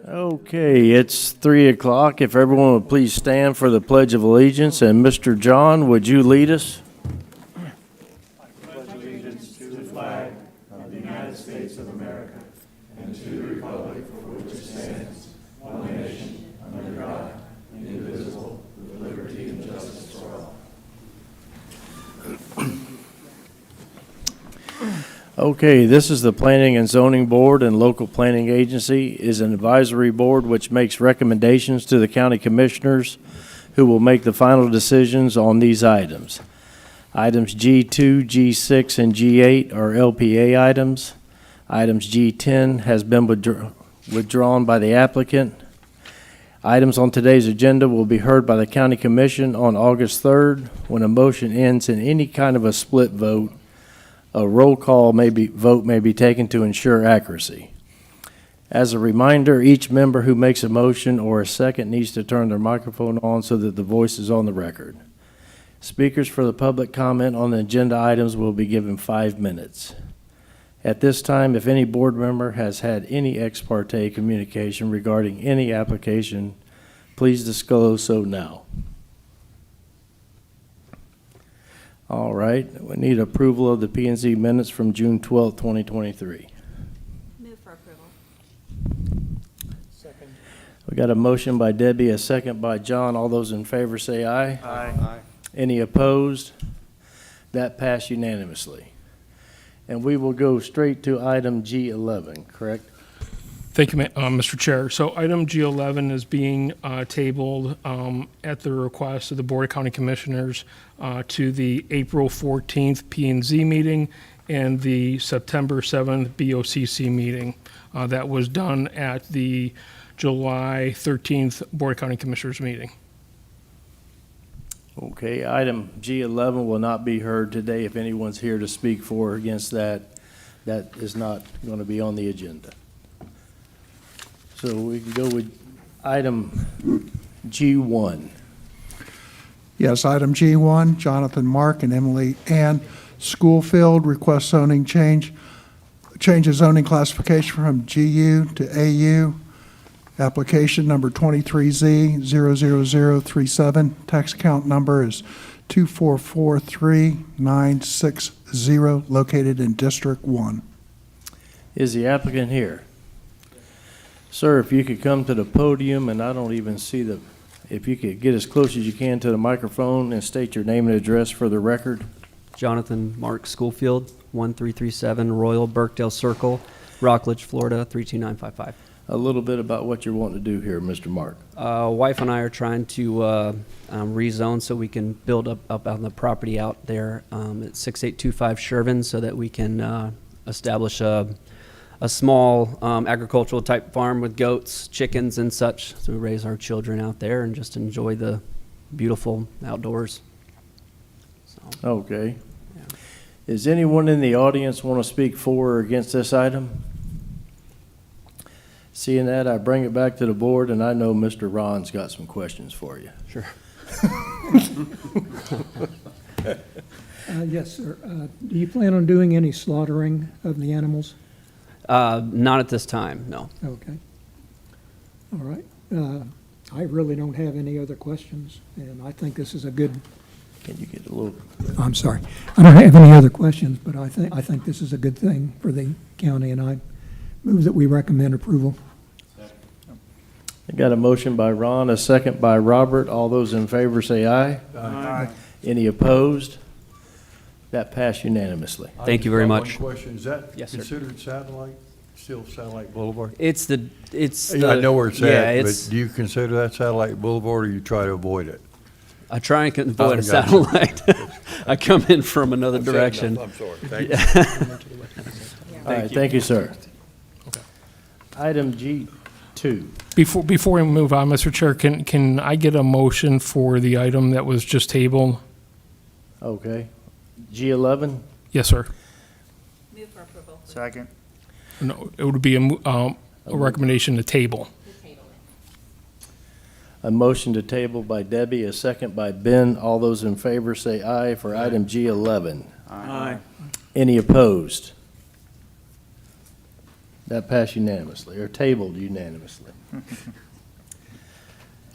Okay, it's 3 o'clock. If everyone would please stand for the Pledge of Allegiance, and Mr. John, would you lead us? Pledge allegiance to the flag of the United States of America and to the republic for which it stands, one nation, under God, indivisible, with liberty and justice for all. Okay, this is the Planning and Zoning Board, and Local Planning Agency is an advisory board which makes recommendations to the county commissioners who will make the final decisions on these items. Items G2, G6, and G8 are LPA items. Items G10 has been withdrawn by the applicant. Items on today's agenda will be heard by the county commission on August 3rd when a motion ends in any kind of a split vote. A roll call vote may be taken to ensure accuracy. As a reminder, each member who makes a motion or a second needs to turn their microphone on so that the voice is on the record. Speakers for the public comment on the agenda items will be given 5 minutes. At this time, if any board member has had any ex parte communication regarding any application, please disclose so now. All right, we need approval of the P&Z minutes from June 12th, 2023. Move for approval. Second. We got a motion by Debbie, a second by John. All those in favor say aye. Aye. Any opposed? That passed unanimously. And we will go straight to item G11, correct? Thank you, Mr. Chair. So item G11 is being tabled at the request of the Board of County Commissioners to the April 14th P&Z meeting and the September 7th BOCC meeting. That was done at the July 13th Board of County Commissioners meeting. Okay, item G11 will not be heard today. If anyone's here to speak for or against that, that is not going to be on the agenda. So we can go with item G1. Yes, item G1, Jonathan Mark and Emily Ann Schoolfield request zoning change of zoning classification from GU to AU. Application number 23Z00037. Tax account number is 2443960, located in District 1. Is the applicant here? Sir, if you could come to the podium, and I don't even see if you could get as close as you can to the microphone and state your name and address for the record. Jonathan Mark Schoolfield, 1337 Royal Birkdale Circle, Rockledge, Florida, 32955. A little bit about what you're wanting to do here, Mr. Mark. Wife and I are trying to rezone so we can build up on the property out there at 6825 Shervin so that we can establish a small agricultural type farm with goats, chickens, and such. So we raise our children out there and just enjoy the beautiful outdoors. So, Okay. yeah. Is anyone in the audience want to speak for or against this item? Seeing that, I bring it back to the board, and I know Mr. Ron's got some questions for you. Sure. Yes, sir. Do you plan on doing any slaughtering of the animals? Not at this time, no. Okay. All right. I really don't have any other questions, and I think this is a good. Can you get a little? I'm sorry. I don't have any other questions, but I think this is a good thing for the county, and I move that we recommend approval. I got a motion by Ron, a second by Robert. All those in favor say aye. Aye. Any opposed? That passed unanimously. Thank you very much. One question, is that Yes, sir. considered still Satellite Boulevard? It's the. I know where it's yeah, at, it's, but do you consider that Satellite Boulevard or you try to avoid it? I try and avoid a gotcha. satellite. I come in from another direction. I'm sorry, thank you. All right, thank you, sir. Item G2. Before we move on, Mr. Chair, can I get a motion for the item that was just tabled? Okay. G11. Yes, sir. Move for approval. Second. No, it would be a recommendation to table. A motion to table by Debbie, a second by Ben. All those in favor say aye for item G11. Aye. Any opposed? That passed unanimously, or tabled unanimously.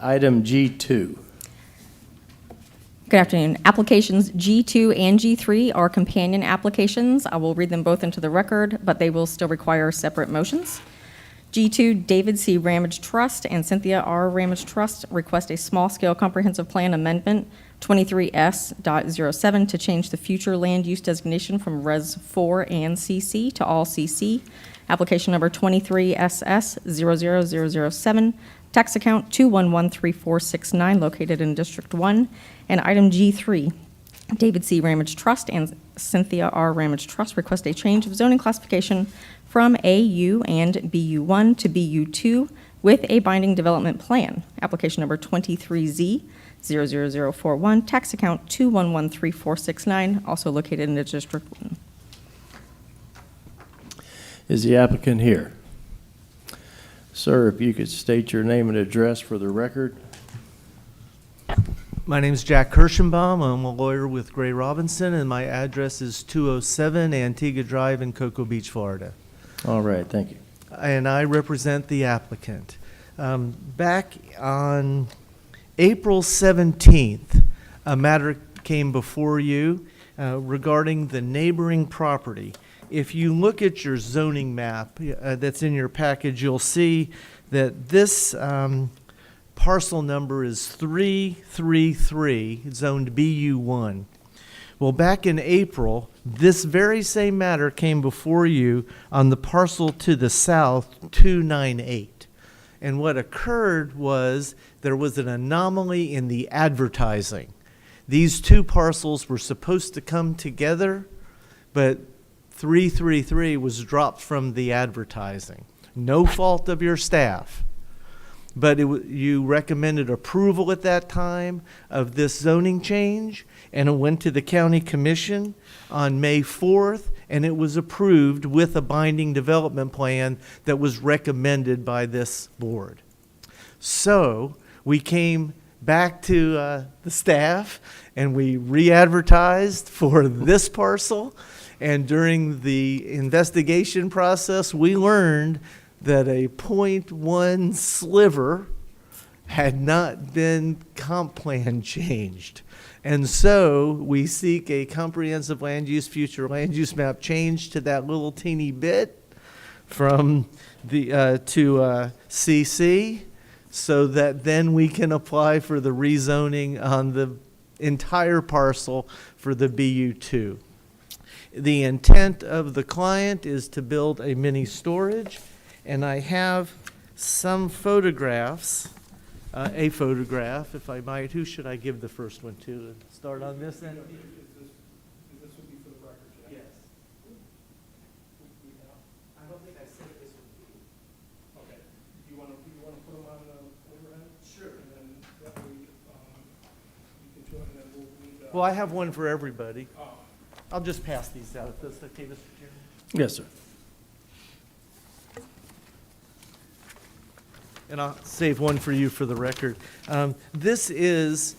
Item G2. Good afternoon. Applications G2 and G3 are companion applications. I will read them both into the record, but they will still require separate motions. G2, David C. Ramage Trust and Cynthia R. Ramage Trust request a small-scale comprehensive plan amendment 23S.07 to change the future land use designation from Res 4 and CC to all CC. Application number 23SS00007, tax account 2113469, located in District 1. And item G3, David C. Ramage Trust and Cynthia R. Ramage Trust request a change of zoning classification from AU and BU1 to BU2 with a binding development plan. Application number 23Z00041, tax account 2113469, also located in the District 1. Is the applicant here? Sir, if you could state your name and address for the record. My name is Jack Kirschenbaum. I'm a lawyer with Gray Robinson, and my address is 207 Antigua Drive in Cocoa Beach, Florida. All right, thank you. And I represent the applicant. Back on April 17th, a matter came before you regarding the neighboring property. If you look at your zoning map that's in your package, you'll see that this parcel number is 333, zoned BU1. Well, back in April, this very same matter came before you on the parcel to the south, 298. And what occurred was there was an anomaly in the advertising. These two parcels were supposed to come together, but 333 was dropped from the advertising. No fault of your staff. But you recommended approval at that time of this zoning change, and it went to the county commission on May 4th, and it was approved with a binding development plan that was recommended by this board. So we came back to the staff, and we re-advertised for this parcel, and during the investigation process, we learned that a 0.1 sliver had not been comp plan changed. And so we seek a comprehensive land use, future land use map change to that little teeny bit from the to CC, so that then we can apply for the rezoning on the entire parcel for the BU2. The intent of the client is to build a mini storage, and I have some photographs, a photograph, if I might. Who should I give the first one to? Start on this end? This would be for the record, Jack. Yes. I don't think I sent this one to you. Okay. Do you want to put them on the overhead? Sure. And then that way you can join, and then we'll need. Well, I have one for everybody. Oh. I'll just pass these out, if that's okay, Mr. Chairman. Yes, sir. And I'll save one for you for the record. This is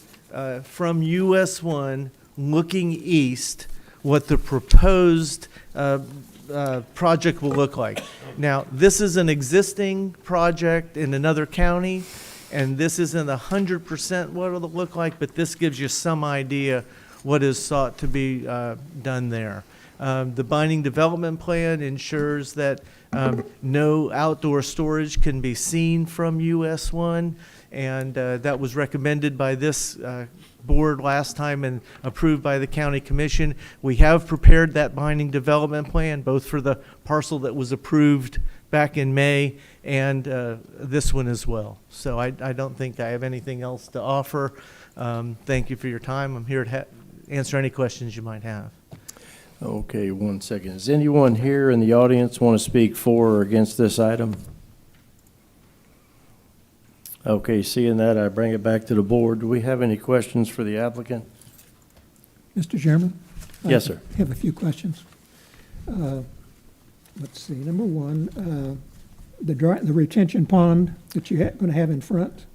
from US 1 looking east, what the proposed project will look like. Now, this is an existing project in another county, and this isn't 100% what it'll look like, but this gives you some idea what is sought to be done there. The binding development plan ensures that no outdoor storage can be seen from US 1, and that was recommended by this board last time and approved by the county commission. We have prepared that binding development plan, both for the parcel that was approved back in May and this one as well. So I don't think I have anything else to offer. Thank you for your time. I'm here to answer any questions you might have. Okay, 1 second. Does anyone here in the audience want to speak for or against this item? Okay, seeing that, I bring it back to the board. Do we have any questions for the applicant? Mr. Chairman? Yes, sir. I have a few questions. Let's see, number one, the retention pond that you're going to have in front,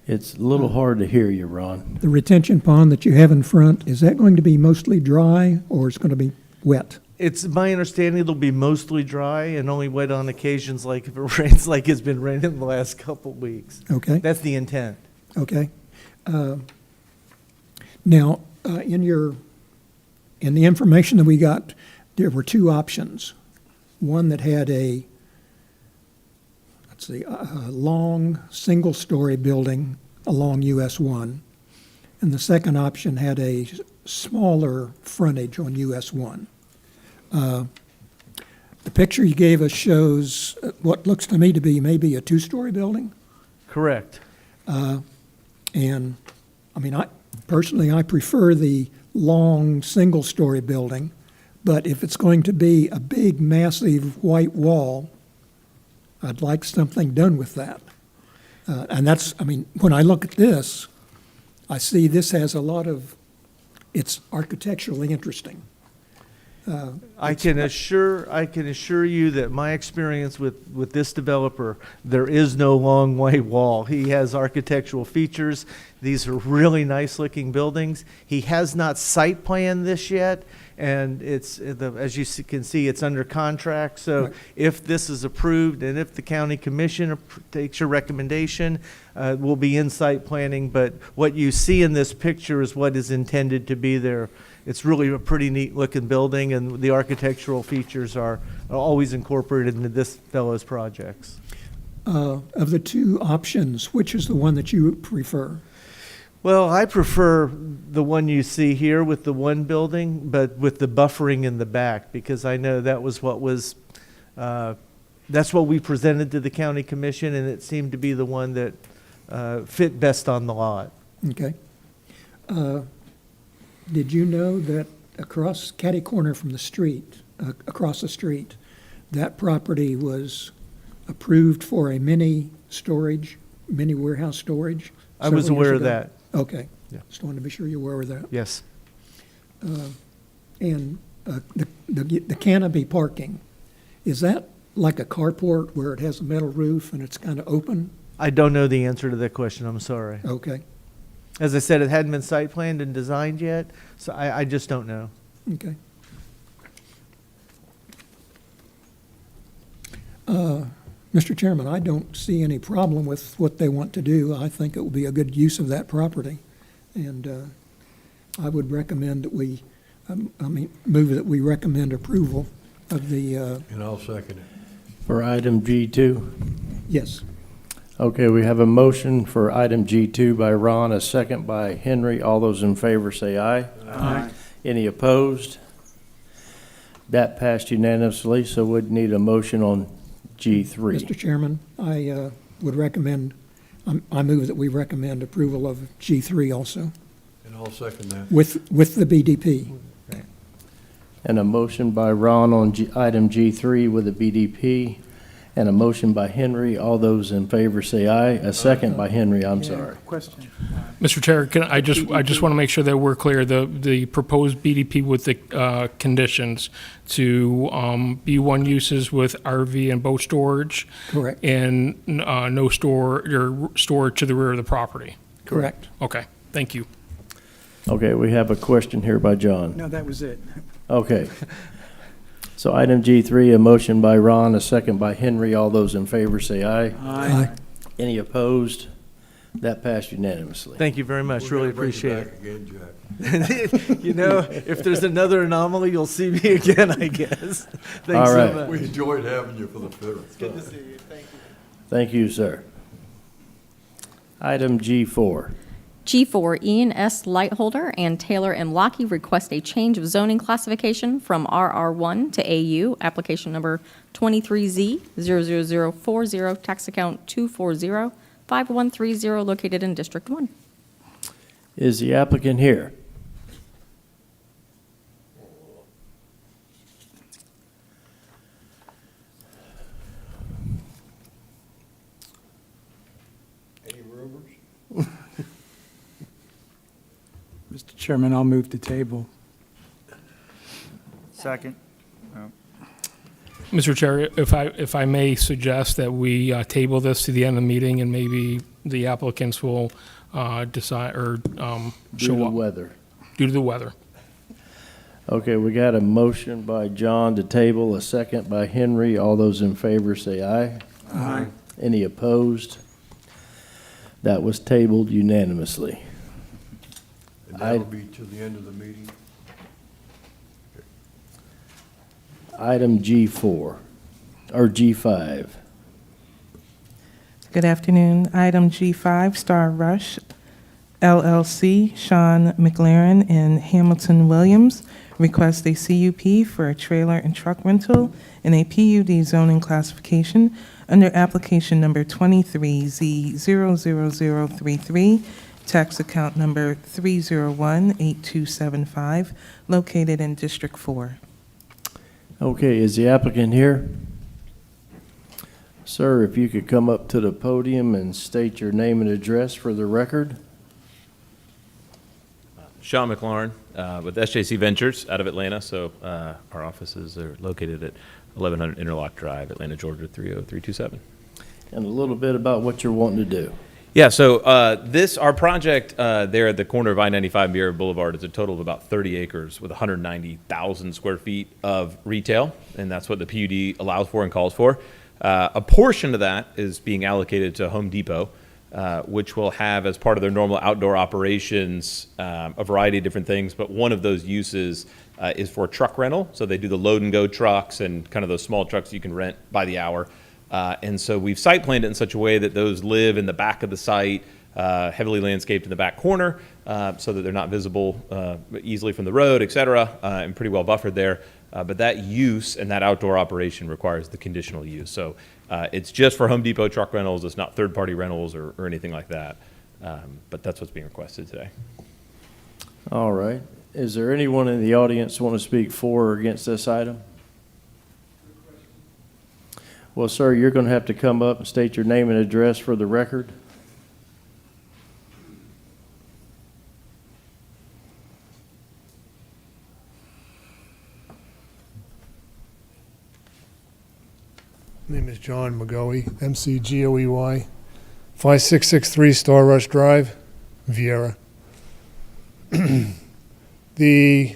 It's a little hard to hear you, Ron. the retention pond that you have in front, is that going to be mostly dry or is it going to be wet It's my understanding it'll be mostly dry and only wet on occasions, like if it rains like it's been raining the last couple weeks. Okay, That's the intent. okay. Now, in the information that we got, there were two options. One that had a long, single-story building along US 1, and the second option had a smaller frontage on US 1. The picture you gave us shows what looks to me to be maybe a two-story building. Correct. And, I mean, personally, I prefer the long, single-story building, but if it's going to be a big, massive white wall, I'd like something done with that. And that's, I mean, when I look at this, I see this has a lot of, it's architecturally interesting. I can assure you that my experience with this developer, there is no long white wall. He has architectural features. These are really nice looking buildings. He has not site planned this yet, and as you can see, it's under contract. So Right. if this is approved and if the county commission takes your recommendation, we'll be in site planning. But what you see in this picture is what is intended to be there. It's really a pretty neat looking building, and the architectural features are always incorporated into this fellow's projects. Of the two options, which is the one that you prefer? Well, I prefer the one you see here with the one building, but with the buffering in the back, because I know that was that's what we presented to the county commission, and it seemed to be the one that fit best on the lot. Okay. Did you know that across catty corner from the street, across the street, that property was approved for a mini warehouse storage? I was several years aware of ago? that. Okay. Yeah. Just wanted to be sure you were aware of that. Yes. And the canopy parking, is that like a carport where it has a metal roof and it's kind of open? I don't know the answer to that question. I'm sorry. Okay, As I said, it hadn't been site planned and designed yet, so I just don't know. okay. Mr. Chairman, I don't see any problem with what they want to do. I think it will be a good use of that property. And I would recommend that move that we recommend approval of the, And I'll second it. For item G2? yes. Okay, we have a motion for item G2 by Ron, a second by Henry. All those in favor say aye. Aye. Any opposed? That passed unanimously, so we'd need a motion on G3. Mr. Chairman, I would recommend, I move that we recommend approval of G3 also, And I'll second that. with the BDP. And a motion by Ron on item G3 with a BDP, and a motion by Henry. All those in favor say aye. A second by Henry, I'm sorry. Question. Mr. Chair, I just want to make sure that we're clear, the proposed BDP with the conditions to B1 uses with RV and boat storage. Correct. And no storage to the rear of the property. Correct. Okay, thank you. Okay, we have a question here by John. No, that was it. Okay. So item G3, a motion by Ron, a second by Henry. All those in favor say aye. Aye. Any opposed? That passed unanimously. Thank you very much. Really We're gonna bring appreciate you back again, Jack. it. You know, if there's another anomaly, you'll see me again, I guess. Thanks All right. so much. We enjoyed having you for the fifth. Good to see you. Thank you. Thank you, sir. Item G4. G4, Ian S. Lightholder and Teylor M. Lockey request a change of zoning classification from RR1 to AU, application number 23Z00040, tax account 2405130, located in District 1. Is the applicant here? Any rumors? Mr. Chairman, I'll move to table. Second. Mr. Chair, if I may suggest that we table this to the end of the meeting, and maybe the applicants will decide or Due show to up weather. due to the weather. Okay, we got a motion by John to table, a second by Henry. All those in favor say aye. Aye. Any opposed? That was tabled unanimously. And that'll be to the end of the meeting? Item G4, or G5. Good afternoon. Item G5, Star Rush LLC, Sean McLaren and Hamilton Williams request a CUP for a trailer and truck rental in a PUD zoning classification under application number 23Z00033, tax account number 3018275, located in District 4. Okay, is the applicant here? Sir, if you could come up to the podium and state your name and address for the record. Sean McLaurin with SJC Ventures out of Atlanta. So our offices are located at 1100 Interlock Drive, Atlanta, Georgia 30327. And a little bit about what you're wanting to do. Yeah, so our project there at the corner of I-95 and Beer Boulevard is a total of about 30 acres with 190,000 square feet of retail, and that's what the PUD allows for and calls for. A portion of that is being allocated to Home Depot, which will have as part of their normal outdoor operations a variety of different things, but one of those uses is for truck rental. So they do the load and go trucks and kind of those small trucks you can rent by the hour. And so we've site planned it in such a way that those live in the back of the site, heavily landscaped in the back corner, so that they're not visible easily from the road, et cetera, and pretty well buffered there. But that use and that outdoor operation requires the conditional use. So it's just for Home Depot truck rentals. It's not third-party rentals or anything like that. But that's what's being requested today. All right. Is there anyone in the audience want to speak for or against this item? Well, sir, you're going to have to come up and state your name and address for the record. My name is John McGoey, MCGOEY, 5663 Star Rush Drive, Viera. The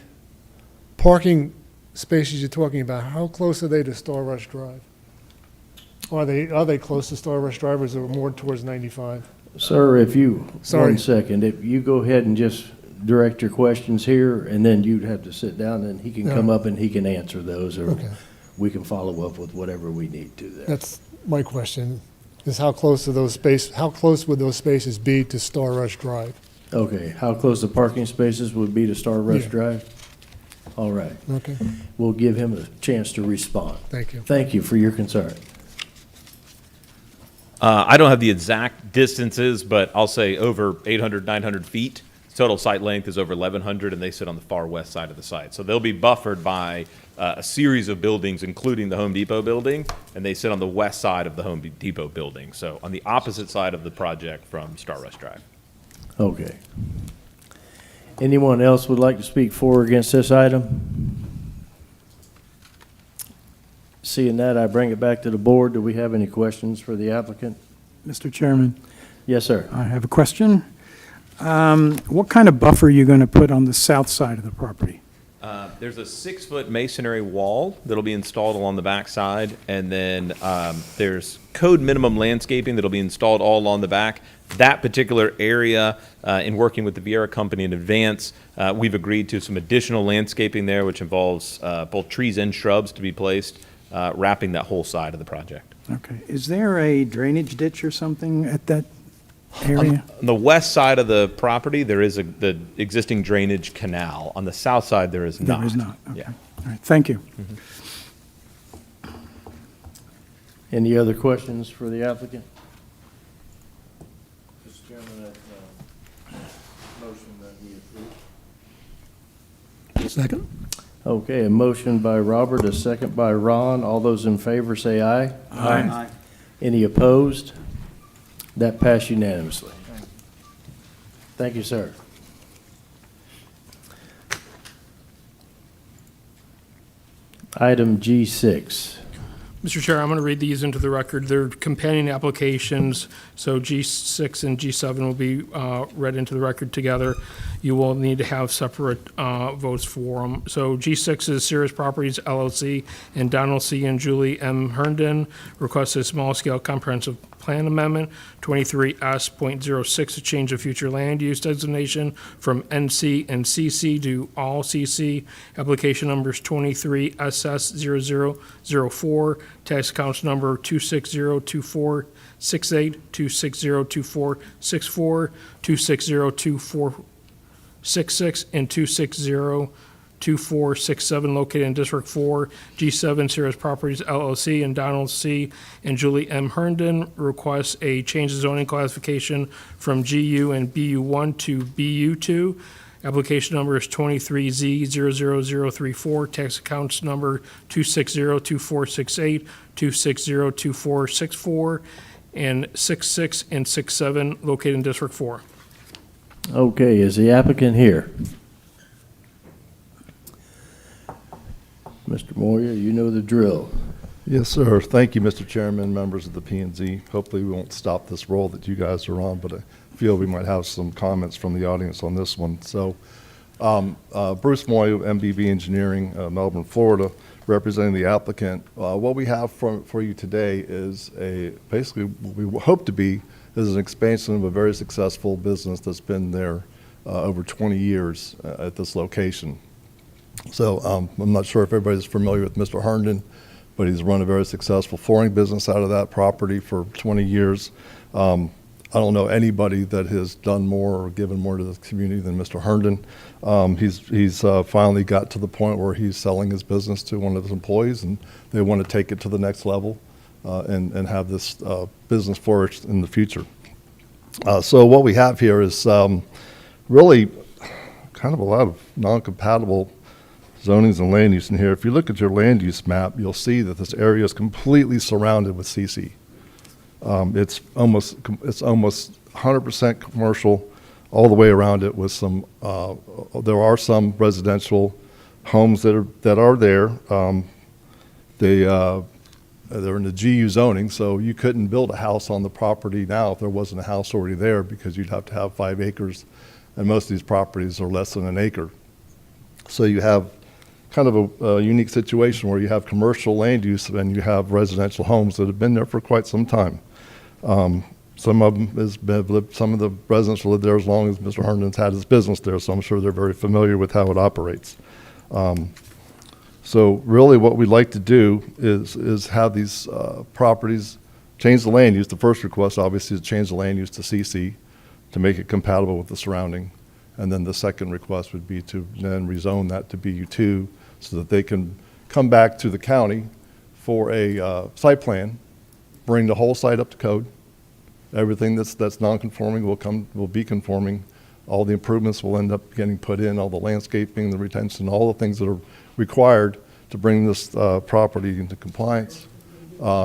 parking spaces you're talking about, how close are they to Star Rush Drive? Are they close to Star Rush Drive, or is it more towards 95? Sir, if you, Sorry. 1 second, if you go ahead and just direct your questions here, and then you'd have to sit down, and he can come up and he can answer those, or Okay. we can follow up with whatever we need to there. That's my question, is how close would those spaces be to Star Rush Drive? Okay, how close the parking spaces would be to Star Rush Yeah. Drive? All right, Okay, we'll give him a chance to respond. thank you. Thank you for your concern. I don't have the exact distances, but I'll say over 800, 900 feet. Total site length is over 1,100, and they sit on the far west side of the site. So they'll be buffered by a series of buildings, including the Home Depot building, and they sit on the west side of the Home Depot building. So on the opposite side of the project from Star Rush Drive. Okay. Anyone else would like to speak for or against this item? Seeing that, I bring it back to the board. Do we have any questions for the applicant? Mr. Chairman, Yes, sir. I have a question. What kind of buffer are you going to put on the south side of the property? There's a 6-foot masonry wall that'll be installed along the back side, and then there's code minimum landscaping that'll be installed all along the back. That particular area, in working with the Viera company in advance, we've agreed to some additional landscaping there, which involves both trees and shrubs to be placed, wrapping that whole side of the project. Okay. Is there a drainage ditch or something at that area? On the west side of the property, there is the existing drainage canal. On the south side, there is not. There is not. Okay. Yeah. All right. Thank you. Any other questions for the applicant? Mr. Chairman, that motion that we approve. Second? Okay, a motion by Robert, a second by Ron. All those in favor say aye. Aye. Any opposed? That passed unanimously. Thank you, sir. Item G6. Mr. Chair, I'm going to read these into the record. They're companion applications, so G6 and G7 will be read into the record together. You will need to have separate votes for them. So G6 is Cirrus Properties LLC and Donald C. and Julie M. Herndon request a small-scale comprehensive plan amendment, 23S.06, a change of future land use designation from NC and CC to all CC. Application numbers 23SS0004, tax accounts number 2602468, 2602464, 2602466, and 2602467, located in District 4, G7, Cirrus Properties LLC, and Donald C. and Julie M. Herndon requests a change of zoning classification from GU and BU1 to BU2. Application number is 23Z00034, tax accounts number 2602468, 2602464, and 66 and 67, located in District 4. Okay, is the applicant here? Mr. Moyer, you know the drill. Yes, sir. Thank you, Mr. Chairman, members of the P&Z. Hopefully we won't stop this roll that you guys are on, but I feel we might have some comments from the audience on this one. So Bruce Moyer, MBB Engineering, Melbourne, Florida, representing the applicant. What we have for you today is basically what we hope to be is an expansion of a very successful business that's been there over 20 years at this location. So I'm not sure if everybody's familiar with Mr. Herndon, but he's run a very successful flooring business out of that property for 20 years. I don't know anybody that has done more or given more to the community than Mr. Herndon. He's finally got to the point where he's selling his business to one of his employees, and they want to take it to the next level and have this business flourish in the future. So what we have here is really kind of a lot of non-compatible zonings and land use in here. If you look at your land use map, you'll see that this area is completely surrounded with CC. It's almost 100% commercial all the way around it with some, there are some residential homes that are there. They're in the GU zoning, so you couldn't build a house on the property now if there wasn't a house already there, because you'd have to have 5 acres, and most of these properties are less than an acre. So you have kind of a unique situation where you have commercial land use and you have residential homes that have been there for quite some time. Some of them have lived, some of the residents have lived there as long as Mr. Herndon's had his business there, so I'm sure they're very familiar with how it operates. So really what we'd like to do is have these properties change the land use. The first request obviously is to change the land use to CC to make it compatible with the surrounding. And then the second request would be to then rezone that to BU2 so that they can come back to the county for a site plan, bring the whole site up to code. Everything that's non-conforming will be conforming. All the improvements will end up getting put in, all the landscaping, the retention, all the things that are required to bring this property into compliance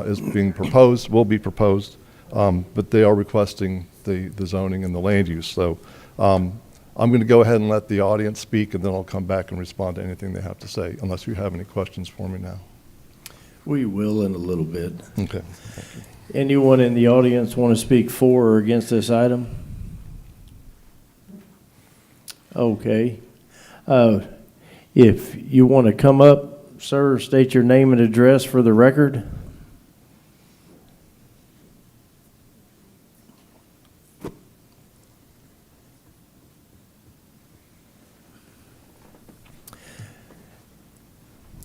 is being proposed, will be proposed, but they are requesting the zoning and the land use. So I'm going to go ahead and let the audience speak, and then I'll come back and respond to anything they have to say, unless you have any questions for me now. We will in a little bit. Okay. Anyone in the audience want to speak for or against this item? Okay. If you want to come up, sir, state your name and address for the record.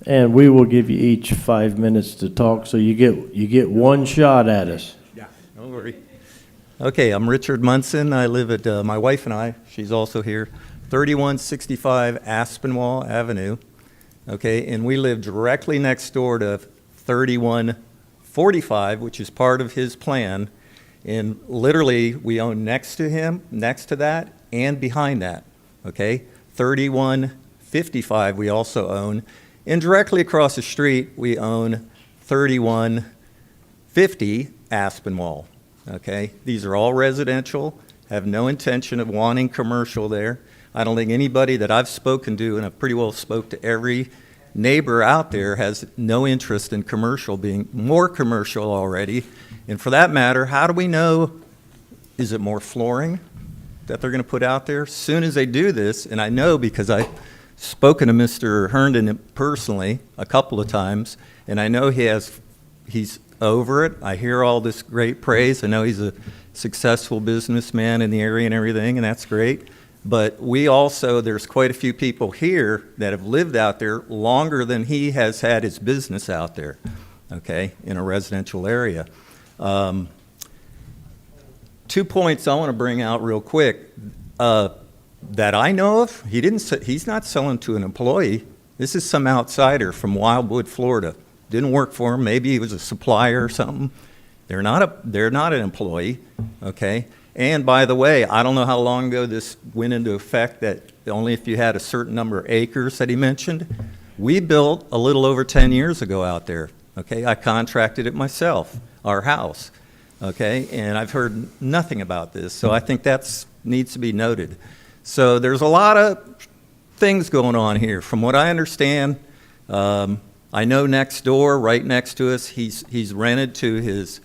And we will give you each 5 minutes to talk, so you get one shot at us. Yeah, don't worry. Okay, I'm Richard Munson. I live at, my wife and I, she's also here, 3165 Aspinwall Avenue. Okay, and we live directly next door to 3145, which is part of his plan. And literally, we own next to him, next to that, and behind that. Okay, 3155 we also own. And directly across the street, we own 3150 Aspinwall. Okay, these are all residential, have no intention of wanting commercial there. I don't think anybody that I've spoken to, and I've pretty well spoke to every neighbor out there has no interest in commercial, being more commercial already. And for that matter, how do we know, is it more flooring that they're going to put out there? Soon as they do this, and I know because I've spoken to Mr. Herndon personally a couple of times, and I know he's over it. I hear all this great praise. I know he's a successful businessman in the area and everything, and that's great. But we also, there's quite a few people here that have lived out there longer than he has had his business out there, okay, in a residential area. 2 points I want to bring out real quick that I know of. He's not selling to an employee. This is some outsider from Wildwood, Florida. Didn't work for him. Maybe he was a supplier or something. They're not an employee, okay? And by the way, I don't know how long ago this went into effect, that only if you had a certain number of acres that he mentioned. We built a little over 10 years ago out there, okay? I contracted it myself, our house, okay? And I've heard nothing about this, so I think that needs to be noted. So there's a lot of things going on here. From what I understand, I know next door, right next to us, he's rented to his,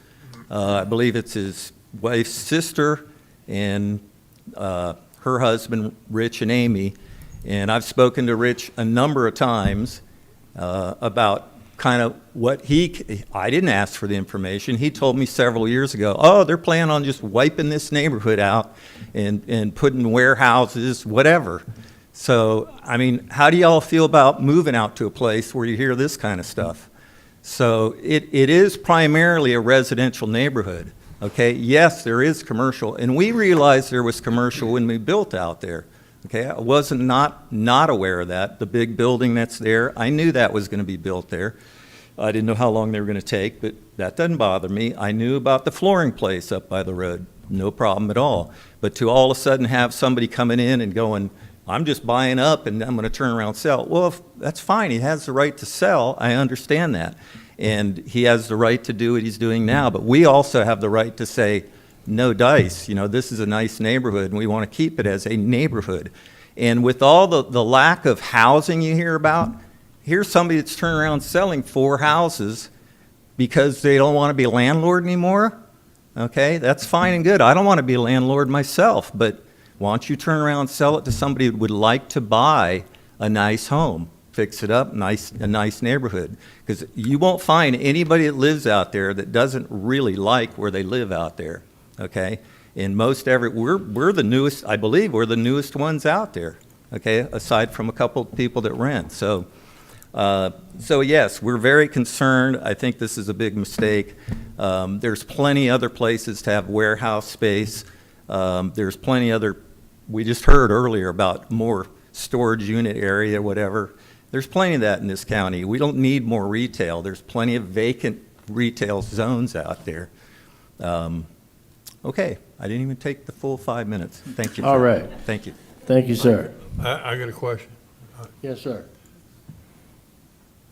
I believe it's his wife's sister and her husband, Rich and Amy. And I've spoken to Rich a number of times about kind of what I didn't ask for the information. He told me several years ago, oh, they're planning on just wiping this neighborhood out and putting warehouses, whatever. So, I mean, how do y'all feel about moving out to a place where you hear this kind of stuff? So it is primarily a residential neighborhood, okay? Yes, there is commercial, and we realized there was commercial when we built out there, okay? I wasn't not aware of that. The big building that's there, I knew that was going to be built there. I didn't know how long they were going to take, but that doesn't bother me. I knew about the flooring place up by the road, no problem at all. But to all of a sudden have somebody coming in and going, I'm just buying up and I'm going to turn around and sell. Well, that's fine. He has the right to sell. I understand that. And he has the right to do what he's doing now. But we also have the right to say, no dice. You know, this is a nice neighborhood and we want to keep it as a neighborhood. And with all the lack of housing you hear about, here's somebody that's turning around selling 4 houses because they don't want to be a landlord anymore. Okay, that's fine and good. I don't want to be a landlord myself, but why don't you turn around and sell it to somebody who would like to buy a nice home, fix it up, a nice neighborhood? Because you won't find anybody that lives out there that doesn't really like where they live out there, okay? And we're the newest, I believe we're the newest ones out there, okay, aside from a couple of people that rent. So yes, we're very concerned. I think this is a big mistake. There's plenty other places to have warehouse space. There's plenty other, we just heard earlier about more storage unit area, whatever. There's plenty of that in this county. We don't need more retail. There's plenty of vacant retail zones out there. Okay, I didn't even take the full 5 minutes. Thank you. All right. Thank you. Thank you, sir. I got a question. Yes, sir.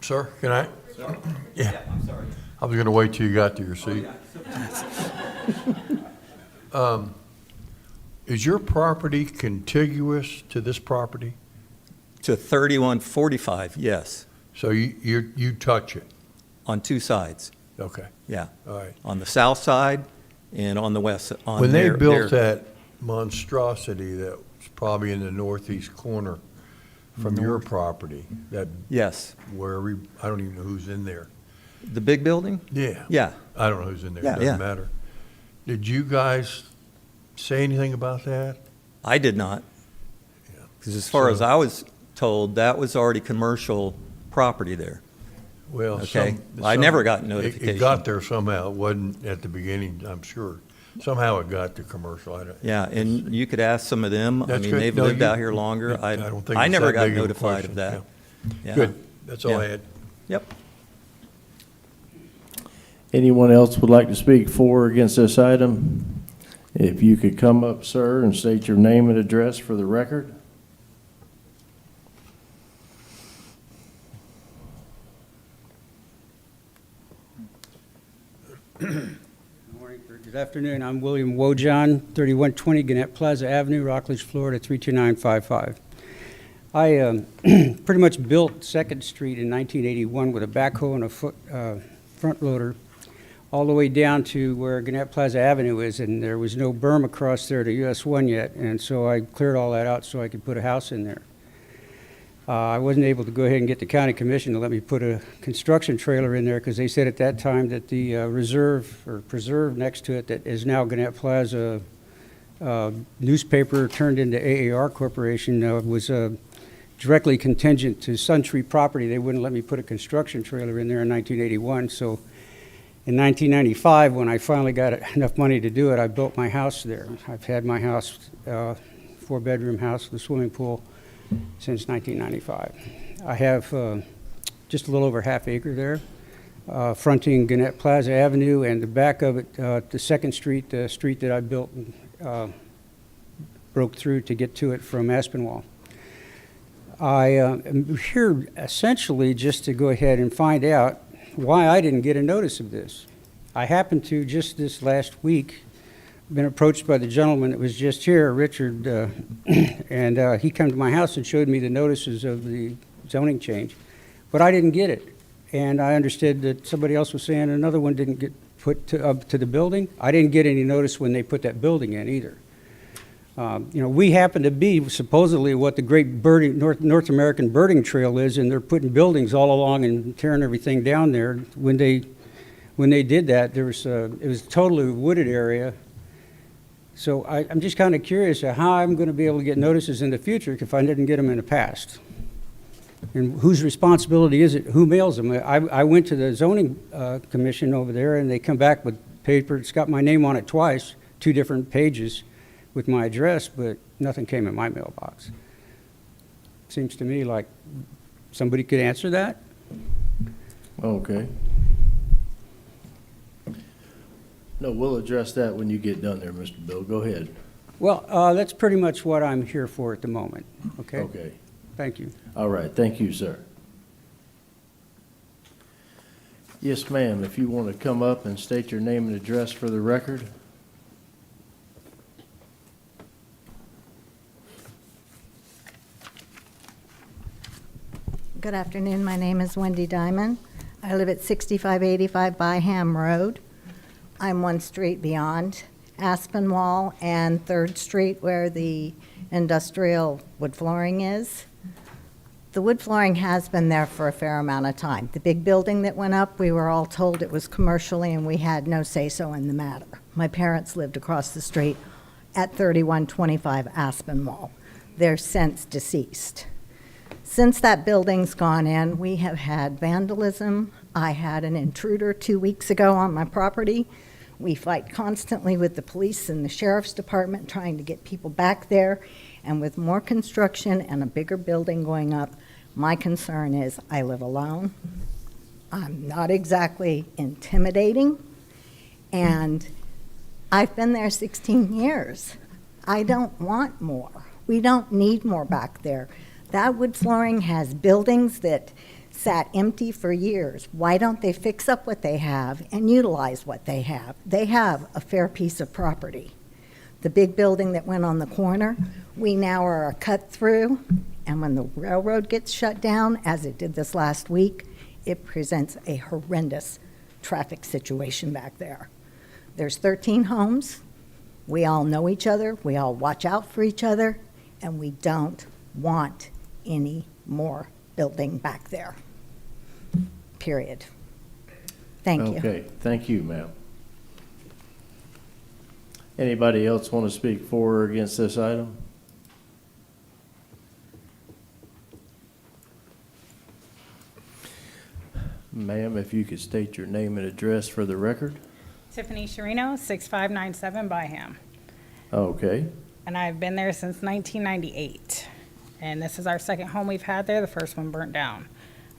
Sir, can I? Yeah. I'm sorry. I was going to wait till you got to your seat. Is your property contiguous to this property? To 3145, yes, So you touch it? on 2 sides. Okay, Yeah, all right. on the south side and on the west. When they built that monstrosity that was probably in the northeast corner from your property, that Yes, I don't even know who's in there. the big building? Yeah. Yeah. I don't know who's in there, Yeah, doesn't yeah. matter. Did you guys say anything about that? I did not. Yeah. Because as far as So- I was told, that was already commercial property there. Well, Okay. I never got notification. It got there somehow. It wasn't at the beginning, I'm sure. Somehow it got to commercial. Yeah, and you could ask some of them. I That's mean, good. they've No, lived you- out here longer. I don't think I it's never that got big of a notified question. of that. Yeah. Good. That's all I Yeah. had. Yep. Anyone else would like to speak for or against this item? If you could come up, sir, and state your name and address for the record. Good afternoon. I'm William Wojon, 3120 Gannett Plaza Avenue, Rockledge, Florida, 32955. I pretty much built Second Street in 1981 with a backhoe and a front loader all the way down to where Gannett Plaza Avenue is, and there was no berm across there to US 1 yet, and so I cleared all that out so I could put a house in there. I wasn't able to go ahead and get the county commission to let me put a construction trailer in there because they said at that time that the reserve or preserve next to it that is now Gannett Plaza newspaper turned into AAR Corporation was directly contingent to Sun Tree property. They wouldn't let me put a construction trailer in there in 1981. So in 1995, when I finally got enough money to do it, I built my house there. I've had my house, 4-bedroom house with a swimming pool, since 1995. I have just a little over half acre there, fronting Gannett Plaza Avenue, and the back of it, the Second Street, the street that I built, broke through to get to it from Aspinwall. I am here essentially just to go ahead and find out why I didn't get a notice of this. I happened to, just this last week, been approached by the gentleman that was just here, Richard, and he came to my house and showed me the notices of the zoning change, but I didn't get it. And I understood that somebody else was saying another one didn't get put to the building. I didn't get any notice when they put that building in either. You know, we happen to be supposedly what the great birding, North American birding trail is, and they're putting buildings all along and tearing everything down there. When they did that, there was it was a totally wooded area. So I'm just kind of curious how I'm going to be able to get notices in the future if I didn't get them in the past. And whose responsibility is it? Who mails them? I went to the zoning commission over there, and they come back with paper. It's got my name on it twice, 2 different pages with my address, but nothing came in my mailbox. Seems to me like somebody could answer that. Okay. No, we'll address that when you get done there, Mr. Bill. Go ahead. Well, that's pretty much what I'm here for at the moment. Okay? Okay. Thank you. All right. Thank you, sir. Yes, ma'am. If you want to come up and state your name and address for the record. Good afternoon. My name is Wendy Diamond. I live at 6585 Byham Road. I'm one street beyond Aspinwall and 3rd Street where the industrial wood flooring is. The wood flooring has been there for a fair amount of time. The big building that went up, we were all told it was commercially and we had no say-so in the matter. My parents lived across the street at 3125 Aspinwall. They're since deceased. Since that building's gone in, we have had vandalism. I had an intruder 2 weeks ago on my property. We fight constantly with the police and the sheriff's department trying to get people back there. And with more construction and a bigger building going up, my concern is I live alone. I'm not exactly intimidating. And I've been there 16 years. I don't want more. We don't need more back there. That wood flooring has buildings that sat empty for years. Why don't they fix up what they have and utilize what they have? They have a fair piece of property. The big building that went on the corner, we now are a cut through, and when the railroad gets shut down, as it did this last week, it presents a horrendous traffic situation back there. There's 13 homes. We all know each other. We all watch out for each other, and we don't want any more building back there. Period. Thank you. Okay, thank you, ma'am. Anybody else want to speak for or against this item? Ma'am, if you could state your name and address for the record. Tiffany Sharino, 6597 Byham. Okay. And I've been there since 1998. And this is our second home we've had there. The first one burnt down.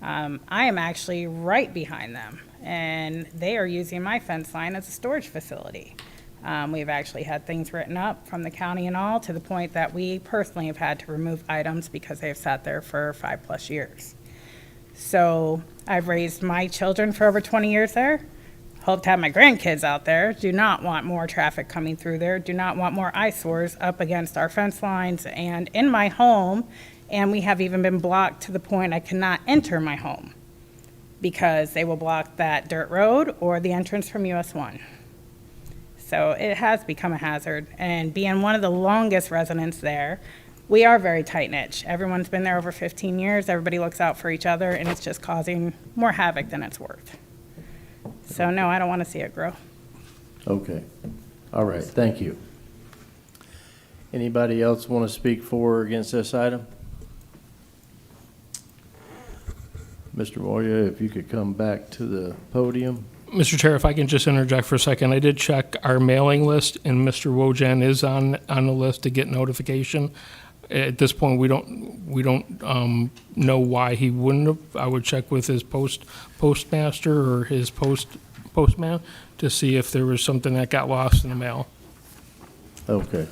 I am actually right behind them, and they are using my fence line as a storage facility. We've actually had things written up from the county and all to the point that we personally have had to remove items because they have sat there for 5+ years. So I've raised my children for over 20 years there. Hope to have my grandkids out there. Do not want more traffic coming through there. Do not want more eyesores up against our fence lines and in my home And we have even been blocked to the point I cannot enter my home because they will block that dirt road or the entrance from US 1. So it has become a hazard. And being one of the longest residents there, we are very tight-knit. Everyone's been there over 15 years. Everybody looks out for each other, and it's just causing more havoc than it's worth. So no, I don't want to see it grow. Okay. All right, thank you. Anybody else want to speak for or against this item? Mr. Moya, if you could come back to the podium. Mr. Chair, if I can just interject for a second, I did check our mailing list, and Mr. Wojan is on the list to get notification. At this point, we don't know why he wouldn't have. I would check with his postmaster or his postman to see if there was something that got lost in the mail. Okay.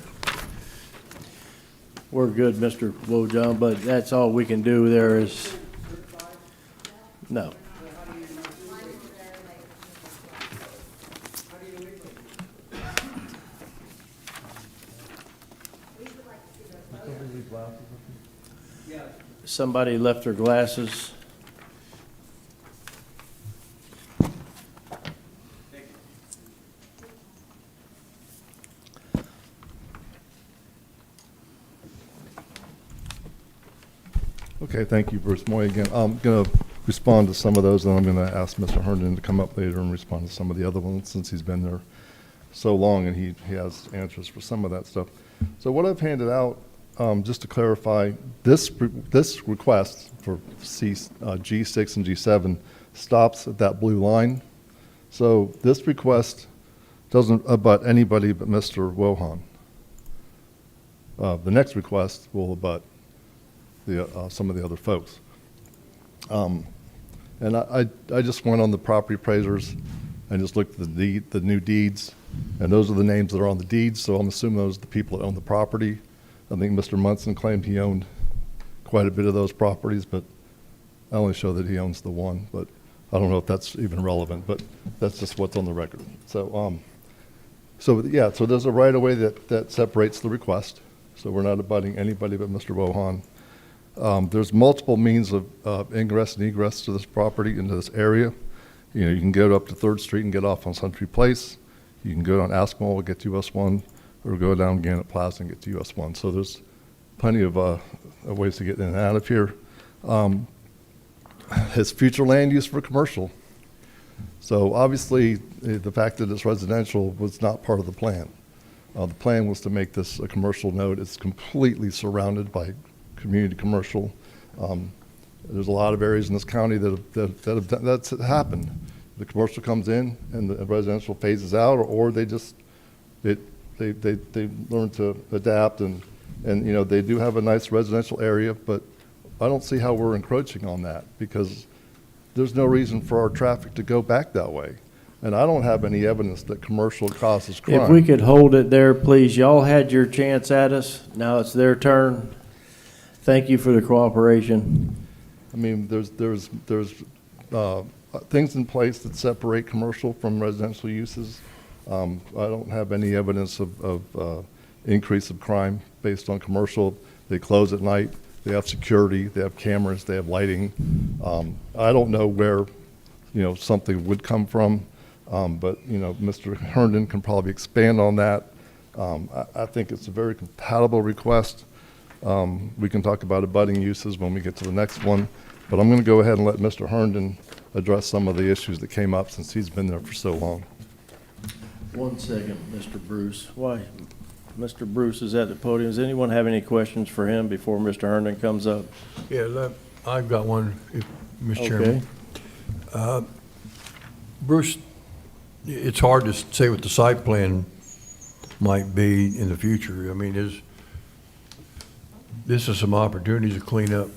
We're good, Mr. Wojan, but that's all we can do there is, no. Somebody left their glasses. Okay, thank you, Bruce Moy again. I'm going to respond to some of those, and I'm going to ask Mr. Herndon to come up later and respond to some of the other ones since he's been there so long and he has answers for some of that stuff. So what I've handed out, just to clarify, this request for G6 and G7 stops at that blue line. So this request doesn't abut anybody but Mr. Wohan. The next request will abut some of the other folks. And I just went on the property appraisers and just looked at the new deeds, and those are the names that are on the deeds, so I'm assuming those are the people that own the property. I think Mr. Munson claimed he owned quite a bit of those properties, but I only show that he owns the one, but I don't know if that's even relevant, but that's just what's on the record. So, so there's a right-of-way that separates the request, so we're not abutting anybody but Mr. Wohan. There's multiple means of ingress and egress to this property, into this area. You know, you can go up to 3rd Street and get off on Century Place. You can go down Aspinwall and get to US 1, or go down Gannett Plaza and get to US 1. So there's plenty of ways to get in and out of here. His future land use for commercial. So obviously, the fact that it's residential was not part of the plan. The plan was to make this a commercial node. It's completely surrounded by community commercial. There's a lot of areas in this county that's happened. The commercial comes in and the residential phases out, or they just they learn to adapt, and you know, they do have a nice residential area, but I don't see how we're encroaching on that, because there's no reason for our traffic to go back that way. And I don't have any evidence that commercial causes crime. If we could hold it there, please. Y'all had your chance at us. Now it's their turn. Thank you for the cooperation. I mean, there's things in place that separate commercial from residential uses. I don't have any evidence of increase of crime based on commercial. They close at night. They have security. They have cameras. They have lighting. I don't know where, you know, something would come from, but you know, Mr. Herndon can probably expand on that. I think it's a very compatible request. We can talk about abutting uses when we get to the next one, but I'm going to go ahead and let Mr. Herndon address some of the issues that came up since he's been there for so long. 1 second, Mr. Bruce. Why? Mr. Bruce is at the podium. Does anyone have any questions for him before Mr. Herndon comes up? Yeah, I've got one, Mr. Chairman. Bruce, it's hard to say what the site plan might be in the future. I mean, this is some opportunities to clean up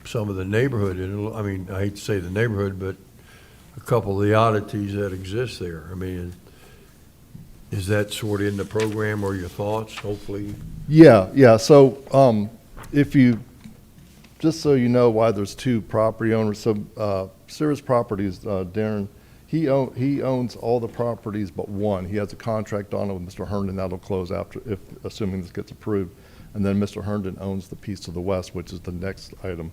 some of the neighborhood. And I mean, I hate to say the neighborhood, but a couple of the oddities that exist there. I mean, is that sort of in the program, or your thoughts, hopefully? Yeah. So if you, just so you know why there's two property owners. So Cirrus Properties, Darren, he owns all the properties but one. He has a contract on it with Mr. Herndon that'll close after, assuming this gets approved. and then Mr. Herndon owns the piece to the west, which is the next item.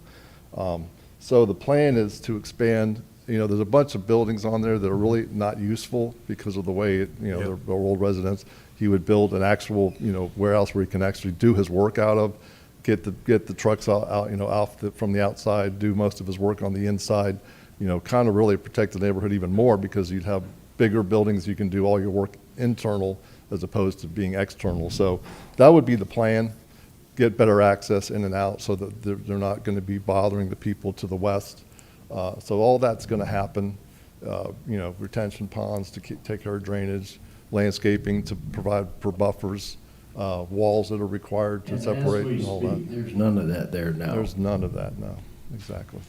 So the plan is to expand. There's a bunch of buildings on there that are really not useful because of the way, they're old residents. He would build an actual, warehouse where he can actually do his work out of, get the trucks out from the outside, do most of his work on the inside, kind of really protect the neighborhood even more because you'd have bigger buildings. You can do all your work internal as opposed to being external. So that would be the plan. Get better access in and out so that they're not going to be bothering the people to the west. So all that's going to happen. Retention ponds to take care of drainage, landscaping to provide for buffers, walls that are required to separate and all that. There's none of that there now. There's none of that now, exactly.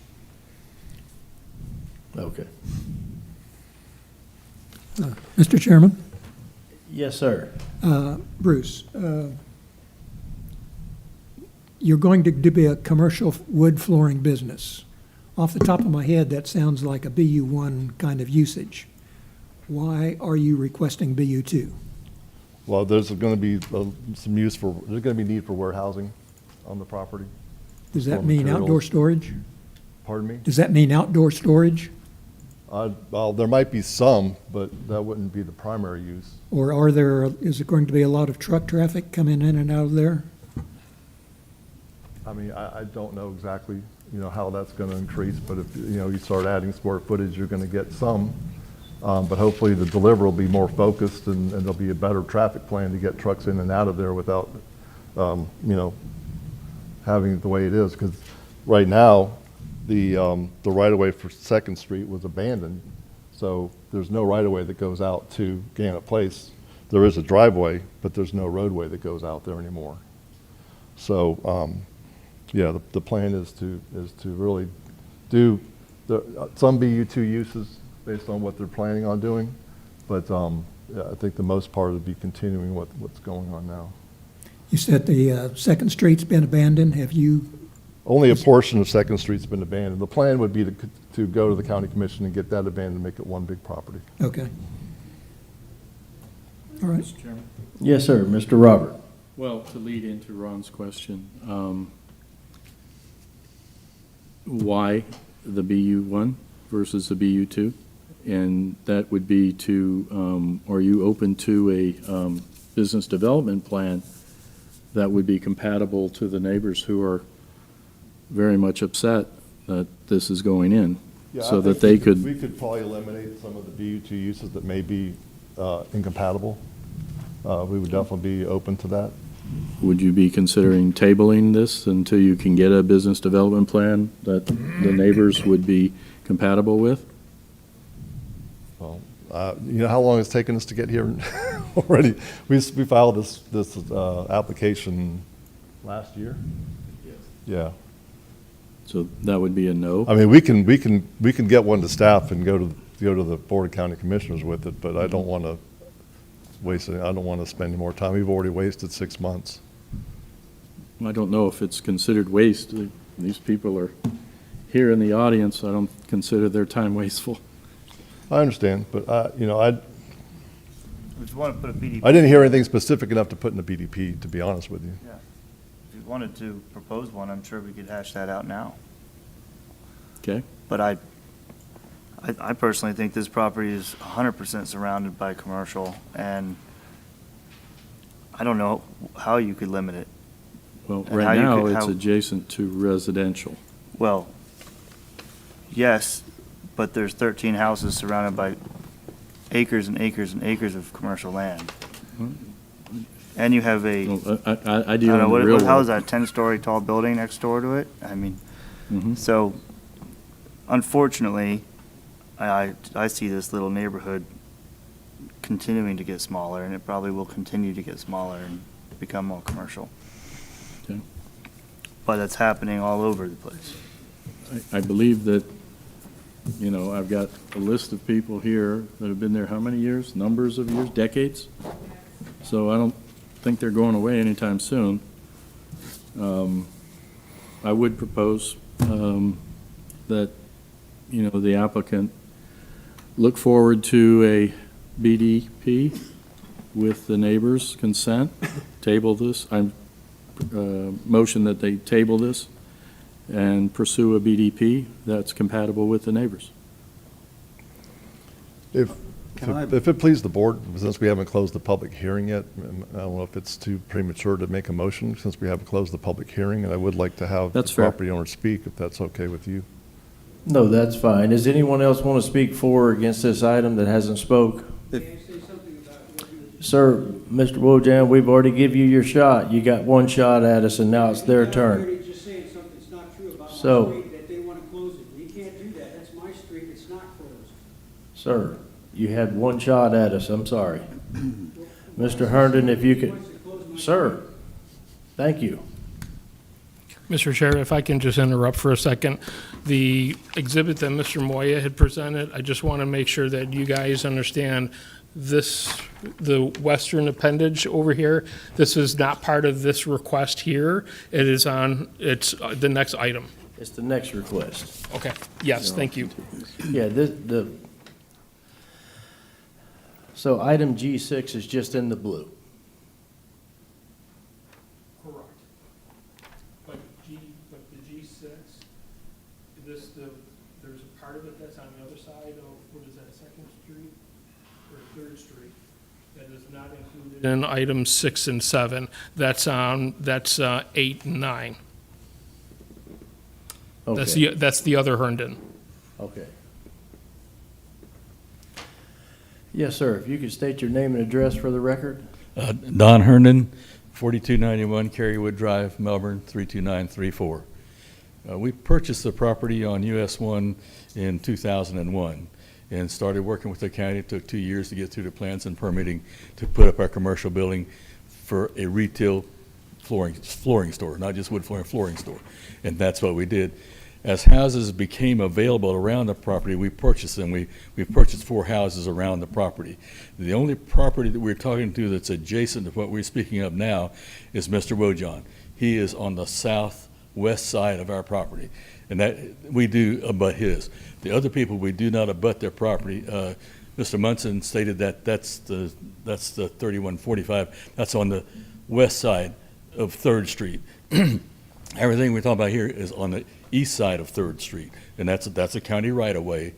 Okay. Mr. Chairman? Yes, sir. Bruce, you're going to be a commercial wood flooring business. Off the top of my head, that sounds like a BU1 kind of usage. Why are you requesting BU2? Well, there's going to be there's going to be need for warehousing on the property. Does that Store mean materials. outdoor storage? Pardon me? Does that mean outdoor storage? Well, there might be some, but that wouldn't be the primary use. Or is it going to be a lot of truck traffic coming in and out of there? I mean, I don't know exactly, how that's going to increase, but if, you start adding square footage, you're going to get some. But hopefully the delivery will be more focused and there'll be a better traffic plan to get trucks in and out of there without, having it the way it is. Because right now, the right-of-way for 2nd Street was abandoned. So there's no right-of-way that goes out to Gannett Place. There is a driveway, but there's no roadway that goes out there anymore. So, yeah, the plan is to really do some BU2 uses based on what they're planning on doing, but yeah, I think the most part would be continuing what's going on now. You said the 2nd Street's been abandoned. Have you? Only a portion of 2nd Street's been abandoned. The plan would be to go to the county commission and get that abandoned and make it one big property. Okay. All right. Mr. Chairman? Yes, sir. Mr. Robert. Well, to lead into Ron's question, why the BU1 versus the BU2? And that would be are you open to a business development plan that would be compatible to the neighbors who are very much upset that this is going in? Yeah, so I that think they we could probably eliminate some of the BU2 uses that may be incompatible. We would definitely be open to that. Would you be considering tabling this until you can get a business development plan that the neighbors would be compatible with? Well, you know how long it's taken us to get here already? We filed this application last year. Yes. Yeah. So that would be a no? I mean, we can get one to staff and go to the Board of County Commissioners with it, but I don't want to waste it. I don't want to spend any more time. We've already wasted 6 months. I don't know if it's considered waste. These people are here in the audience. I don't consider their time wasteful. I understand, but you know, If you want to put a BDP. I didn't hear anything specific enough to put in a BDP, to be honest with you. Yeah. If you wanted to propose one, I'm sure we could hash that out now. Okay. But I personally think this property is 100% surrounded by commercial, and I don't know how you could limit it. Well, And how right you now, could- it's how- adjacent to residential. Well, yes, but there's 13 houses surrounded by acres and acres and acres of commercial land. And you have a, Well, I I deal don't in know, the real what, how world. is that, 10-story tall building next door to it? I mean, Mhm. so unfortunately, I see this little neighborhood continuing to get smaller, and it probably will continue to get smaller and become more commercial. Okay. But it's happening all over the place. I believe that, you know, I've got a list of people here that have been there how many years? Numbers of years, decades? So I don't think they're going away anytime soon. I would propose that, you know, the applicant look forward to a BDP with the neighbors' consent, table this. I'm motion that they table this and pursue a BDP that's compatible with the neighbors. If it pleases the board, since we haven't closed the public hearing yet, I don't know if it's too premature to make a motion since we haven't closed the public hearing, and I would like to have the That's fair. property owner speak, if that's okay with you. No, that's fine. Does anyone else want to speak for or against this item that hasn't spoke? Sir, Mr. Wojahn, we've already give you your shot. You got one shot at us, and now it's their turn. Just saying something's not true about So- my street, that they want to close it. You can't do that. That's my street. It's not closed. Sir, you had one shot at us. I'm sorry. Mr. Herndon, if you could, sir, thank you. Mr. Chair, if I can just interrupt for a second. The exhibit that Mr. Moya had presented, I just want to make sure that you guys understand this, the western appendage over here, this is not part of this request here. It is on, it's the next item. It's the next request. Okay, yes, thank you. Yeah, so item G6 is just in the blue. Correct. But the G6, there's a part of it that's on the other side of, what is that, Second Street or Third Street, that is not included in items 6 and 7. That's 8 and 9. Okay. That's the other Herndon. Okay. Yes, sir. If you could state your name and address for the record. Don Herndon, 4291 Carywood Drive, Melbourne, 32934. We purchased the property on US 1 in 2001 and started working with the county. It took 2 years to get through the plans and permitting to put up our commercial building for a retail flooring store, not just wood flooring store. And that's what we did. As houses became available around the property, we purchased them. We purchased 4 houses around the property. The only property that we're talking to that's adjacent to what we're speaking of now is Mr. Wojahn. He is on the southwest side of our property, and that we do abut his. The other people, we do not abut their property. Mr. Munson stated that that's the 3145. That's on the west side of 3rd Street. Everything we're talking about here is on the east side of 3rd Street, and that's a county right-of-way.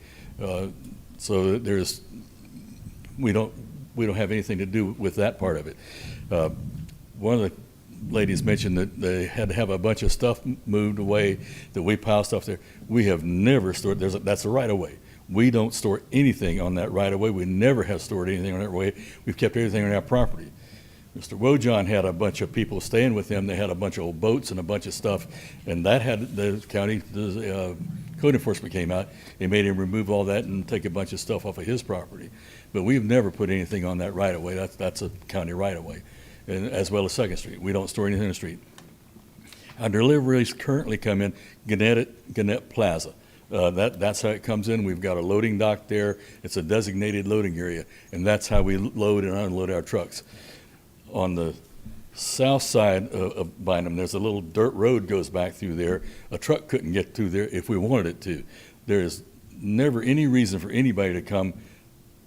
So we don't have anything to do with that part of it. One of the ladies mentioned that they had to have a bunch of stuff moved away, that we pile stuff there. We have never stored, that's a right-of-way. We don't store anything on that right-of-way. We never have stored anything on that way. We've kept everything on our property. Mr. Wojahn had a bunch of people staying with him. They had a bunch of old boats and a bunch of stuff, and that had the county, code enforcement came out. They made him remove all that and take a bunch of stuff off of his property. But we've never put anything on that right-of-way. That's a county right-of-way, and as well as 2nd Street. We don't store anything in the street. Our deliveries currently come in Gannett Plaza. That's how it comes in. We've got a loading dock there. It's a designated loading area, and that's how we load and unload our trucks. On the south side of Bynum, there's a little dirt road goes back through there. A truck couldn't get through there if we wanted it to. There is never any reason for anybody to come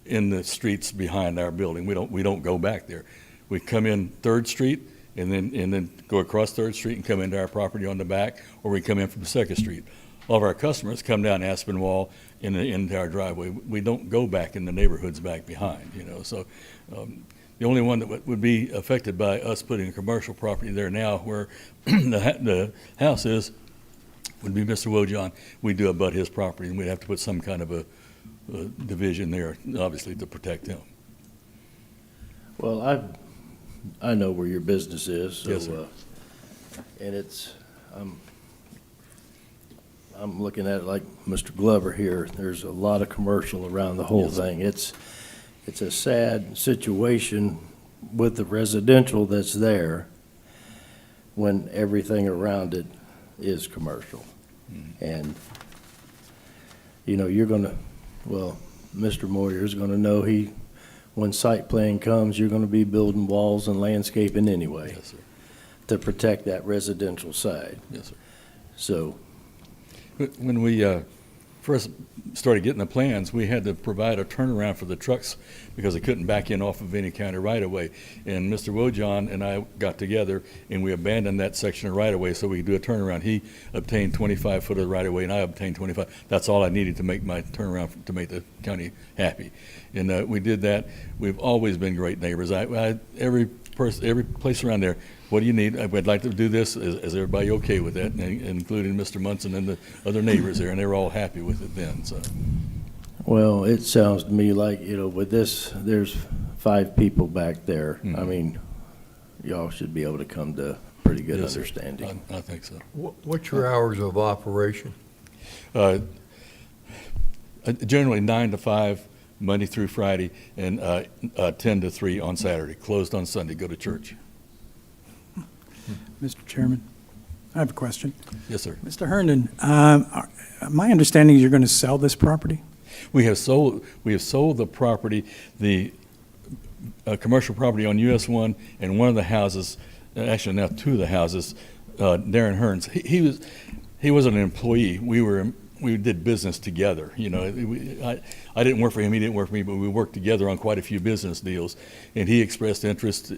in the streets behind our building. We don't go back there. We come in 3rd Street and then go across 3rd Street and come into our property on the back, or we come in from 2nd Street. All of our customers come down Aspinwall into our driveway. We don't go back in the neighborhoods back behind, so. The only one that would be affected by us putting a commercial property there now where the house is would be Mr. Wojahn. We do abut his property, and we'd have to put some kind of a division there, obviously, to protect him. Well, I know where your business is. So, Yes, sir. And I'm looking at it like Mr. Glover here. There's a lot of commercial around the whole thing. It's a sad situation with the residential that's there when everything around it is commercial. And, you're going to, Mr. Moyer's going to know when site plan comes, you're going to be building walls and landscaping anyway. Yes, sir. To protect that residential side. Yes, sir. So. When we first started getting the plans, we had to provide a turnaround for the trucks because they couldn't back in off of any kind of right-of-way. And Mr. Wojon and I got together and we abandoned that section of right-of-way so we could do a turnaround. He obtained 25 foot of the right-of-way and I obtained 25. That's all I needed to make my turnaround to make the county happy. And we did that. We've always been great neighbors. Every place around there, what do you need? I'd like to do this. Is everybody okay with that? And including Mr. Munson and the other neighbors there, and they were all happy with it then. So, Well, it sounds to me like, with this, there's 5 people back there. Mhm. I mean, y'all should be able to come to pretty good Yes, sir. understanding. I think so. What's your hours of operation? Generally 9 to 5, Monday through Friday, and 10 to 3 on Saturday. Closed on Sunday. Go to church. Mr. Chairman, I have a question. Yes, sir. Mr. Herndon, my understanding is you're going to sell this property? We have sold the property, the commercial property on US 1, and one of the houses, actually now 2 of the houses, Darren Hearns. He was an employee. We did business together. I didn't work for him, he didn't work for me, but we worked together on quite a few business deals. And he expressed interest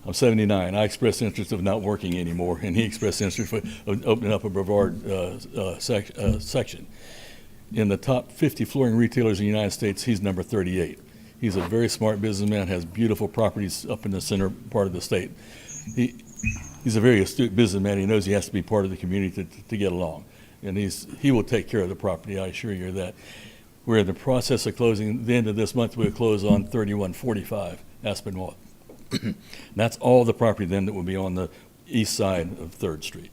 I'm 79. I expressed interest of not working anymore, and he expressed interest of opening up a Brevard section. In the top 50 flooring retailers in the United States, he's number 38. He's a very smart businessman, has beautiful properties up in the center part of the state. He's a very astute businessman. He knows he has to be part of the community to get along. And he will take care of the property, I assure you of that. We're in the process of closing. At the end of this month, we'll close on 3145 Aspinwall. That's all the property then that will be on the east side of 3rd Street.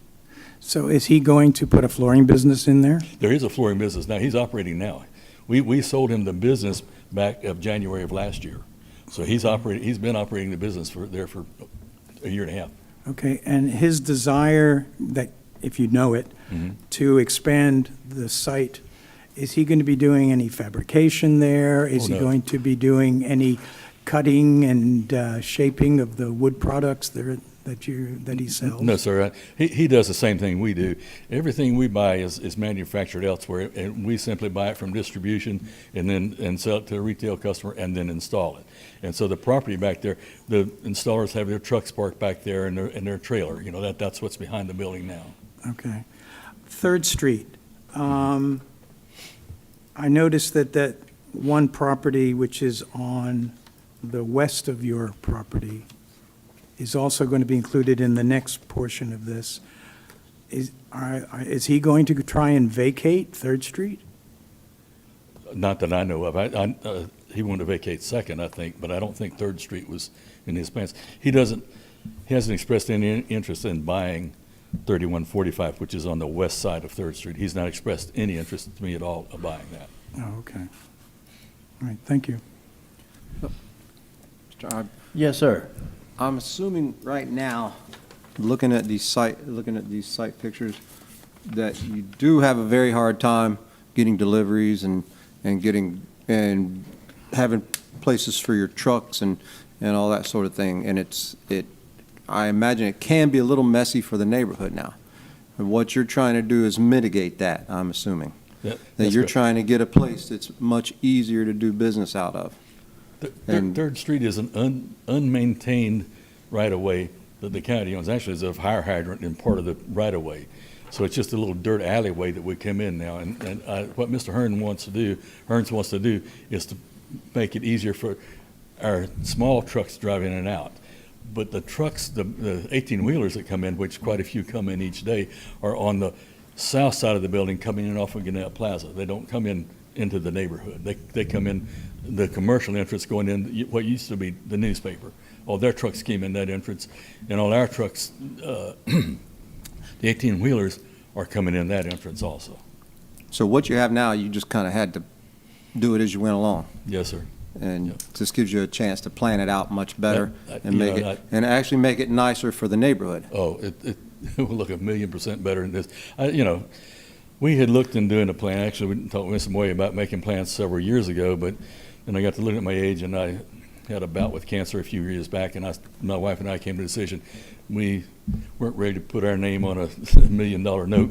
So is he going to put a flooring business in there? There is a flooring business now. He's operating now. We sold him the business back of January of last year. So he's been operating the business for a year and a half. Okay, and his desire that, if you know it, to expand the site, is he going to be doing any fabrication there? Is he no. going to be doing any cutting and shaping of the wood products that he sells? No, sir. He does the same thing we do. Everything we buy is manufactured elsewhere, and we simply buy it from distribution and sell it to a retail customer and then install it. And so the property back there, the installers have their trucks parked back there and their trailer. That's what's behind the building now. Okay. 3rd Street. I noticed that one property which is on the west of your property is also going to be included in the next portion of this. Is he going to try and vacate 3rd Street? Not that I know of. He wanted to vacate 2nd, I think, but I don't think 3rd Street was in his plans. He hasn't expressed any interest in buying 3145, which is on the west side of 3rd Street. He's not expressed any interest to me at all of buying that. Oh, okay. All right, thank you. Yes, sir. I'm assuming right now, looking at these site pictures, that you do have a very hard time getting deliveries and having places for your trucks and all that sort of thing. And I imagine it can be a little messy for the neighborhood now. And what you're trying to do is mitigate that, I'm assuming. That you're trying to get a place that's much easier to do business out of. Third Street is an unmaintained right-of-way that the county owns. Actually, it's a fire hydrant in part of the right-of-way. So it's just a little dirt alleyway that we come in now. And what Mr. Hearns wants to do is to make it easier for our small trucks driving in and out. But the trucks, the 18-wheelers that come in, which quite a few come in each day, are on the south side of the building coming in off of Gannett Plaza. They don't come into the neighborhood. They come in the commercial entrance going in what used to be the newspaper. All their trucks came in that entrance, and all our trucks, the 18-wheelers, are coming in that entrance also. So what you have now, you just kind of had to do it as you went along. Yes, sir. And Yep. this gives you a chance to plan it out much better and you make know, it, and actually make it nicer for the neighborhood. Oh, it will look 1,000,000% better than this. We had looked in doing a plan. Actually, we talked with Mr. Moy about making plans several years ago, but then I got to look at my age, and I had a bout with cancer a few years back, and my wife and I came to the decision we weren't ready to put our name on a $1 million note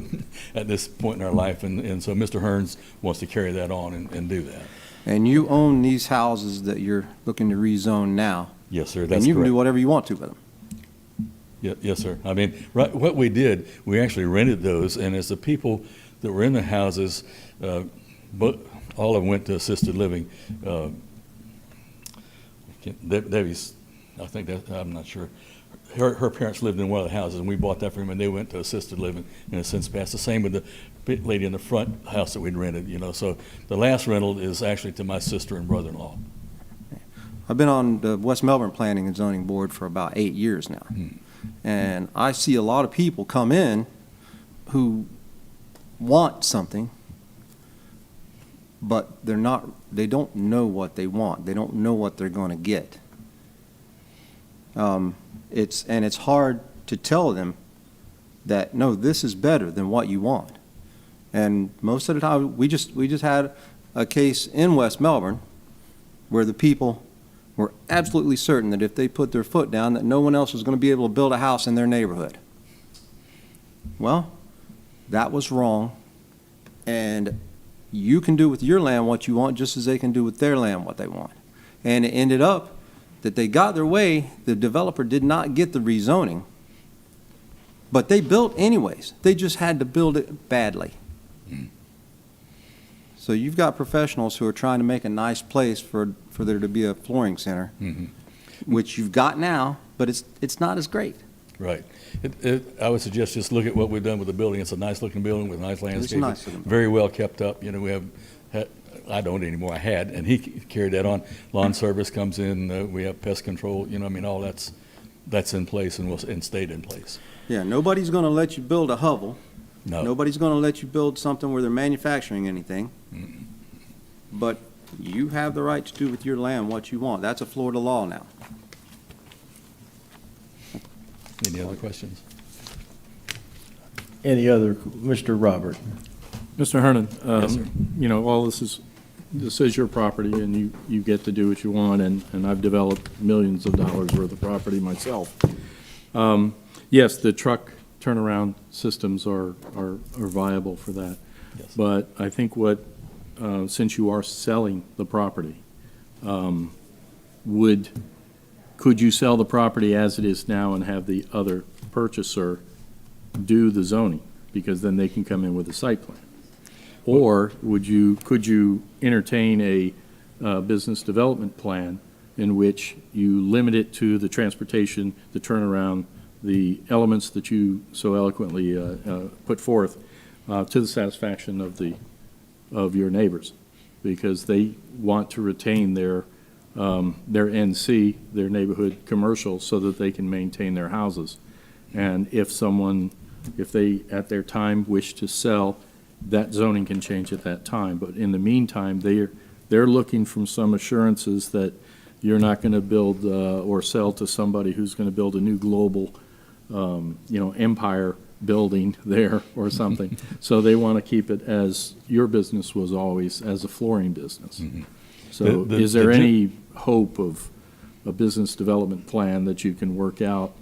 at this point in our life, and so Mr. Hearns wants to carry that on and do that. And you own these houses that you're looking to rezone now? Yes, sir, that's And you can do correct. whatever you want to with them? Yes, sir. I mean, right, what we did, we actually rented those, and as the people that were in the houses, but all of them went to assisted living. Debbie's, I think that, I'm not sure. Her parents lived in one of the houses, and we bought that from them, and they went to assisted living, and have since passed. The same with the lady in the front house that we'd rented, you know. So the last rental is actually to my sister and brother-in-law. I've been on the West Melbourne Planning and Zoning Board for about 8 years now. And I see a lot of people come in who want something, but they don't know what they want. They don't know what they're going to get. It's hard to tell them that, no, this is better than what you want. And most of the time, we just had a case in West Melbourne where the people were absolutely certain that if they put their foot down, that no one else was going to be able to build a house in their neighborhood. Well, that was wrong, and you can do with your land what you want just as they can do with their land what they want. And it ended up that they got their way. The developer did not get the rezoning, but they built anyways. They just had to build it badly. So you've got professionals who are trying to make a nice place for there to be a flooring center, which you've got now, but it's not as great. Right. I would suggest just look at what we've done with the building. It's a nice-looking building with nice landscaping. nice looking Very well kept up. You know, we have, I don't anymore, I had, and he carried that on. Lawn service comes in, we have pest control, you know, I mean, all that's in place and stayed in place. Yeah, nobody's going to let you build a hovel. No. Nobody's going to let you build something where they're manufacturing anything. But you have the right to do with your land what you want. That's a Florida law now. Any other questions? Any other, Mr. Robert? Mr. Hernan, Yes, sir. you know, all this is your property, and you get to do what you want, and I've developed millions of dollars worth of property myself. Yes, the truck turnaround systems are viable for that. Yes. But I think since you are selling the property, could you sell the property as it is now and have the other purchaser do the zoning? Because then they can come in with a site plan. Or could you entertain a business development plan in which you limit it to the transportation, the turnaround, the elements that you so eloquently put forth to the satisfaction of your neighbors? Because they want to retain their NC, their neighborhood commercial, so that they can maintain their houses. And if they, at their time, wish to sell, that zoning can change at that time. But in the meantime, they're looking for some assurances that you're not going to build or sell to somebody who's going to build a new global, empire building there or something. So they want to keep it as your business was always, as a flooring business. So is there any hope of a business development plan that you can work out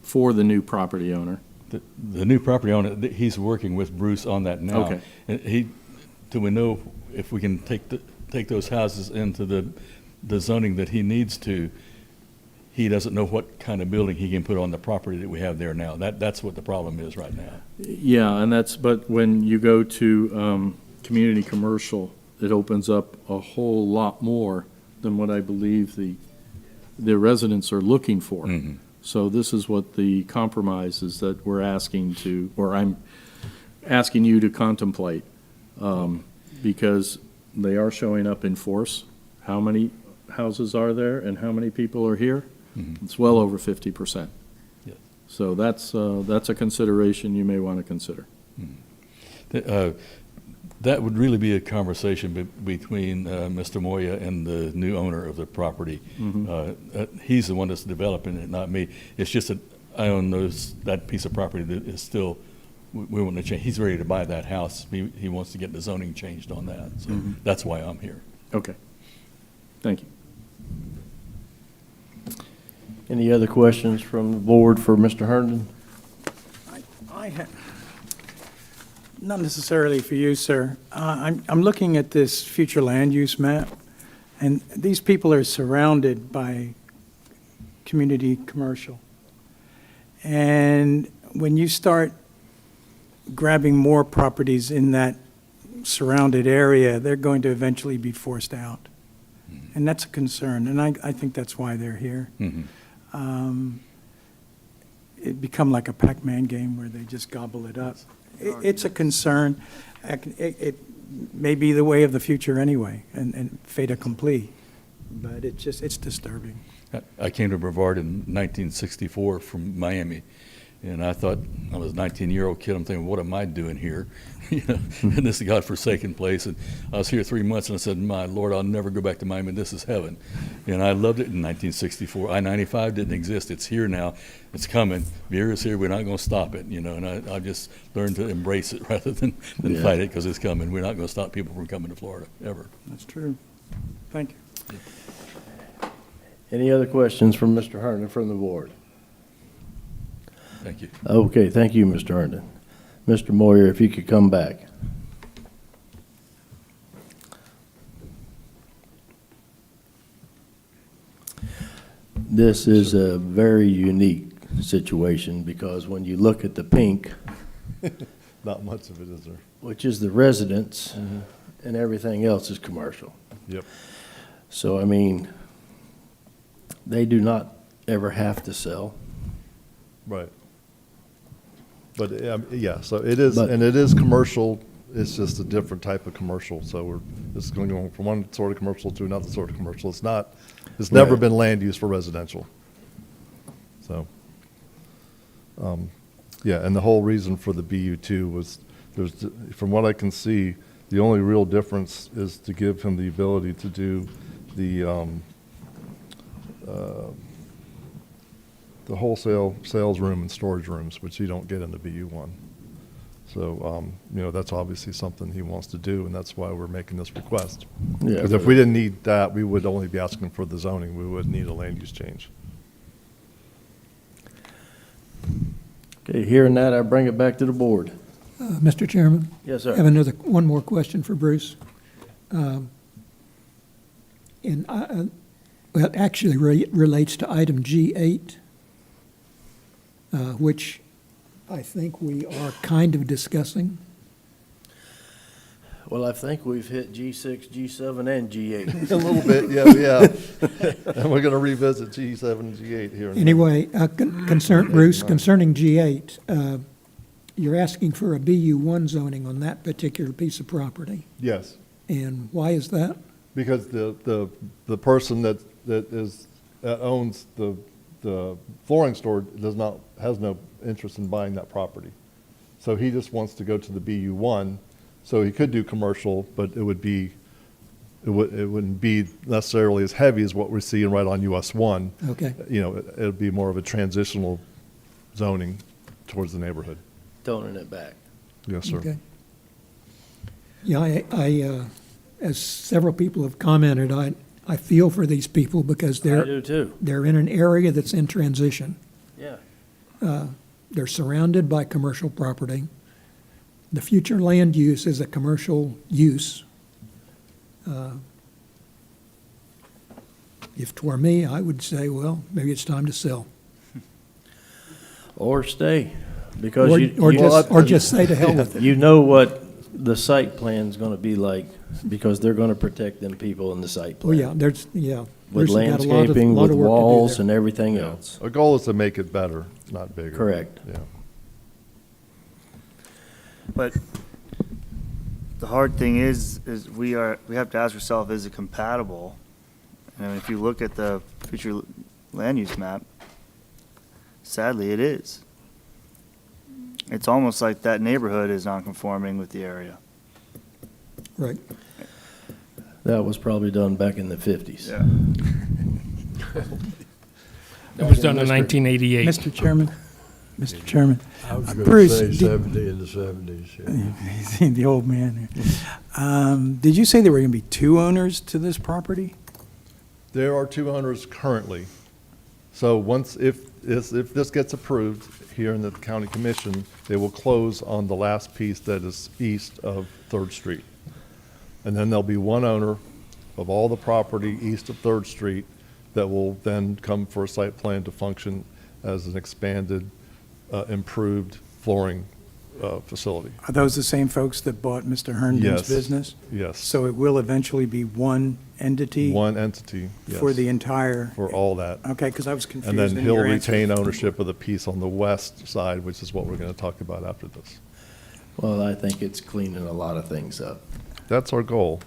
for the new property owner? The new property owner, he's working with Bruce on that now. Okay. And do we know if we can take those houses into the zoning that he needs to? He doesn't know what kind of building he can put on the property that we have there now. That's what the problem is right now. Yeah, but when you go to community commercial, it opens up a whole lot more than what I believe the residents are looking for. Mm-hmm. So this is what the compromise is that we're asking I'm asking you to contemplate, because they are showing up in force. How many houses are there and how many people are here? Mm-hmm. It's well over 50%. Yes. So that's a consideration you may want to consider. Mm-hmm. That would really be a conversation between Mr. Moya and the new owner of the property. Mm-hmm. He's the one that's developing it, not me. It's just that I own that piece of property that is still, we want to change. He's ready to buy that house. He wants to get the zoning changed on that. So Mm-hmm. that's why I'm here. Okay. Thank you. Any other questions from the board for Mr. Herndon? Not necessarily for you, sir. I'm looking at this future land use map, and these people are surrounded by community commercial. And when you start grabbing more properties in that surrounded area, they're going to eventually be forced out. And that's a concern, and I think that's why they're here. It become like a Pac-Man game where they just gobble it up. It's a concern. It may be the way of the future anyway, and fait accompli, but it's disturbing. I came to Brevard in 1964 from Miami, and I thought, I was a 19-year-old kid, I'm thinking, what am I doing here? You know, in this godforsaken place. And I was here 3 months, and I said, my Lord, I'll never go back to Miami. This is heaven. And I loved it in 1964. I-95 didn't exist. It's here now. It's coming. Beer is here. We're not going to stop it, you know. And I just learned to embrace it rather than fight it, because it's coming. We're not going to stop people from coming to Florida, ever. That's true. Thank you. Any other questions from Mr. Herndon from the board? Thank you. Okay, thank you, Mr. Herndon. Mr. Moyer, if you could come back. This is a very unique situation because when you look at the pink, Not much of it, is there? which is the residence, and everything else is commercial. Yep. So, I mean, they do not ever have to sell. Right. But, yeah, so it is, But- and it is commercial, it's just a different type of commercial, so it's going to go from one sort of commercial to another sort of commercial. It's never Right. been land use for residential. So, yeah, and the whole reason for the BU2 was, from what I can see, the only real difference is to give him the ability to do the wholesale sales room and storage rooms, which you don't get in the BU1. So, you know, that's obviously something he wants to do, and that's why we're making this request. Yeah, Because if we didn't need that, we would only be asking for the zoning. We would need a land use change. Okay, hearing that, I bring it back to the board. Mr. Chairman? Yes, sir. I have one more question for Bruce. Well, it actually relates to item G8, which I think we are kind of discussing. Well, I think we've hit G6, G7, and G8. A little bit, yeah, we have. And we're going to revisit G7 and G8 here. in a minute. Anyway, Bruce, concerning G8, you're asking for a BU1 zoning on that particular piece of property. Yes. And why is that? Because the person that owns the flooring store has no interest in buying that property. So he just wants to go to the BU1, so he could do commercial, but it wouldn't be necessarily as heavy as what we're seeing right on US 1. Okay. You know, it would be more of a transitional zoning towards the neighborhood. Toning it back. Yes, sir. Okay. Yeah, I as several people have commented, I feel for these people because I do too. they're in an area that's in transition. Yeah. They're surrounded by commercial property. The future land use is a commercial use. If it were me, I would say, well, maybe it's time to sell. Or stay, because Or just say to hell with it. You know what the site plan's gonna be like, because they're gonna protect them people in the site Oh, plan. yeah, With Bruce has got a lot of landscaping, with work to do walls there. and everything Yeah. else. Our goal is to make it better, not bigger. Correct. Yeah. But the hard thing is we have to ask ourselves, is it compatible? And if you look at the future land use map, sadly, it is. It's almost like that neighborhood is non-conforming with the area. Right. That was probably done back in the 50s. Yeah. It was done in 1988. Mr. Chairman? Mr. Chairman? I was going to Bruce, say did- 70 in the 70s, yeah. The old man there. Did you say there were going to be two owners to this property? There are two owners currently. So if this gets approved here in the county commission, they will close on the last piece that is east of Third Street. And then there'll be one owner of all the property east of Third Street that will then come for a site plan to function as an expanded, improved flooring facility. Are those the same folks that bought Mr. Herndon's Yes. business? Yes. So it will eventually be one entity? One entity, yes. For the entire? For all that. Okay, because I was And confused then in he'll your answer. retain ownership of the piece on the west side, which is what we're going to talk about after this. Well, I think it's cleaning a lot of things up. That's our goal.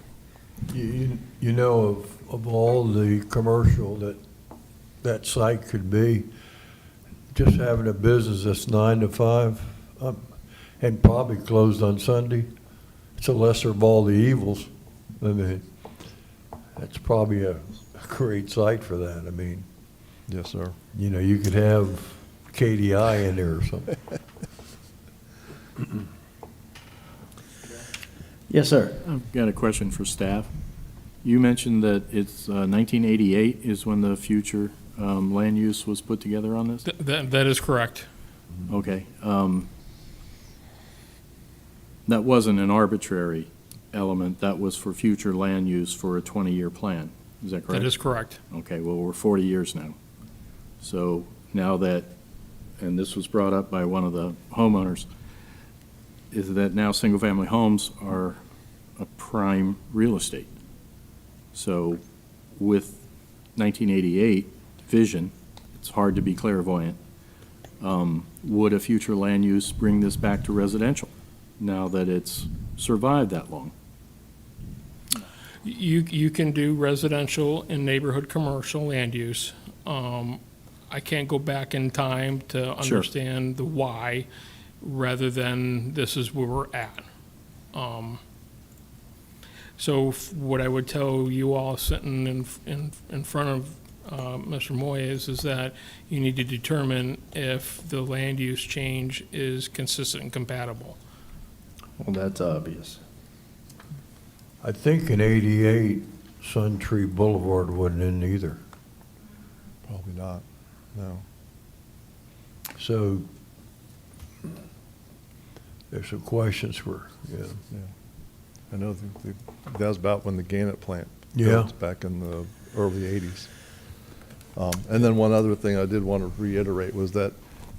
You know, of all the commercial that site could be, just having a business that's 9 to 5, and probably closed on Sunday, it's a lesser of all the evils. I mean, that's probably a great site for that. I mean, yes, sir. You know, you could have KDI in there or something. Yes, sir. I've got a question for staff. You mentioned that it's 1988 is when the future land use was put together on this? That is correct. Okay. That wasn't an arbitrary element. That was for future land use for a 20-year plan. Is that correct? That is correct. Okay, well, we're 40 years now. So now that, and this was brought up by one of the homeowners, is that now single-family homes are a prime real estate. So with 1988 vision, it's hard to be clairvoyant. Would a future land use bring this back to residential now that it's survived that long? You can do residential and neighborhood commercial land use. I can't go back in time to understand the why, rather than this is where we're at. So what I would tell you all sitting in front of Mr. Moyes is that you need to determine if the land use change is consistent and compatible. Well, that's obvious. I think in 88, Sun Tree Boulevard wasn't in either. Probably not, no. So there's some questions for, yeah. I know that was about when the Gannett plant Yeah. built back in the early 80s. And then one other thing I did want to reiterate was that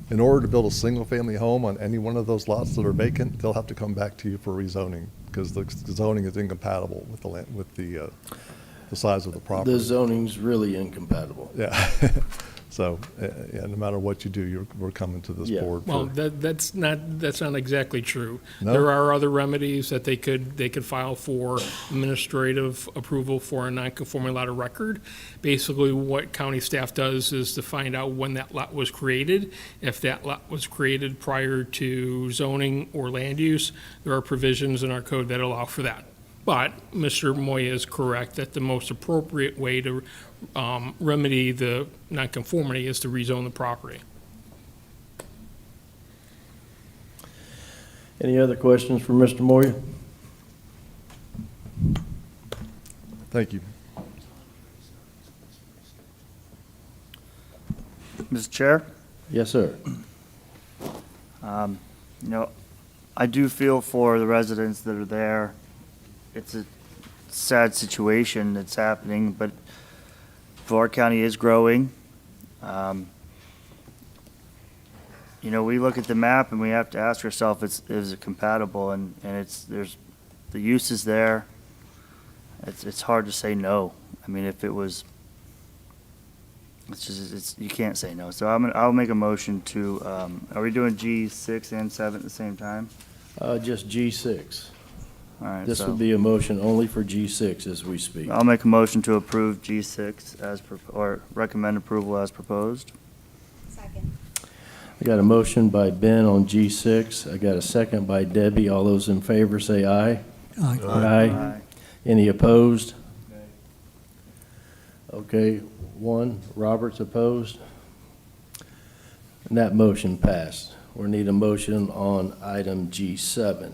in order to build a single-family home on any one of those lots that are vacant, they'll have to come back to you for rezoning because the zoning is incompatible with the land, with the size of the property. The zoning's really incompatible. Yeah. So, yeah, no matter what you do, we're coming to this board. Well, for, that's not exactly true. No? There are other remedies that they could file for administrative approval for a non-conforming lot of record. Basically, what county staff does is to find out when that lot was created. If that lot was created prior to zoning or land use, there are provisions in our code that allow for that. But Mr. Moya is correct that the most appropriate way to remedy the nonconformity is to rezone the property. Any other questions for Mr. Moyer? Thank you. Mr. Chair? Yes, sir. You know, I do feel for the residents that are there. It's a sad situation that's happening, but Brevard County is growing. You know, we look at the map and we have to ask ourselves, is it compatible? And there's the use is there. It's hard to say no. I mean, if it was, you can't say no. So I'll make a motion to, are we doing G6 and 7 at the same time? Just G6. All right. This so would be a motion only for G6 as we speak. I'll make a motion to approve G6 or recommend approval as proposed. Second. I got a motion by Ben on G6. I got a second by Debbie. All those in favor say aye. Aye. Aye. Any opposed? Okay, one. Robert's opposed. And that motion passed. We need a motion on item G7.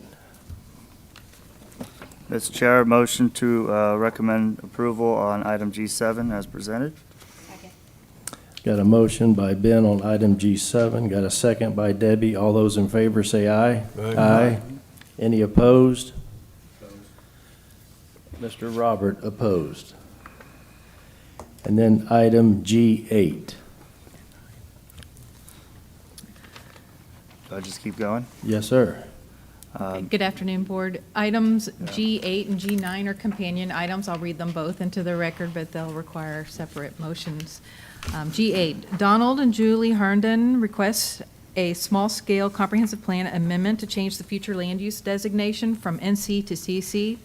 Mr. Chair, motion to recommend approval on item G7 as presented. Second. Got a motion by Ben on item G7. Got a second by Debbie. All those in favor say aye. Aye. Any opposed? Mr. Robert opposed. And then item G8. Do I just keep going? Yes, sir. Good afternoon, Board. Items G8 and G9 are companion items. I'll read them both into the record, but they'll require separate motions. G8, Donald and Julie Herndon request a small-scale comprehensive plan amendment to change the future land use designation from NC to CC.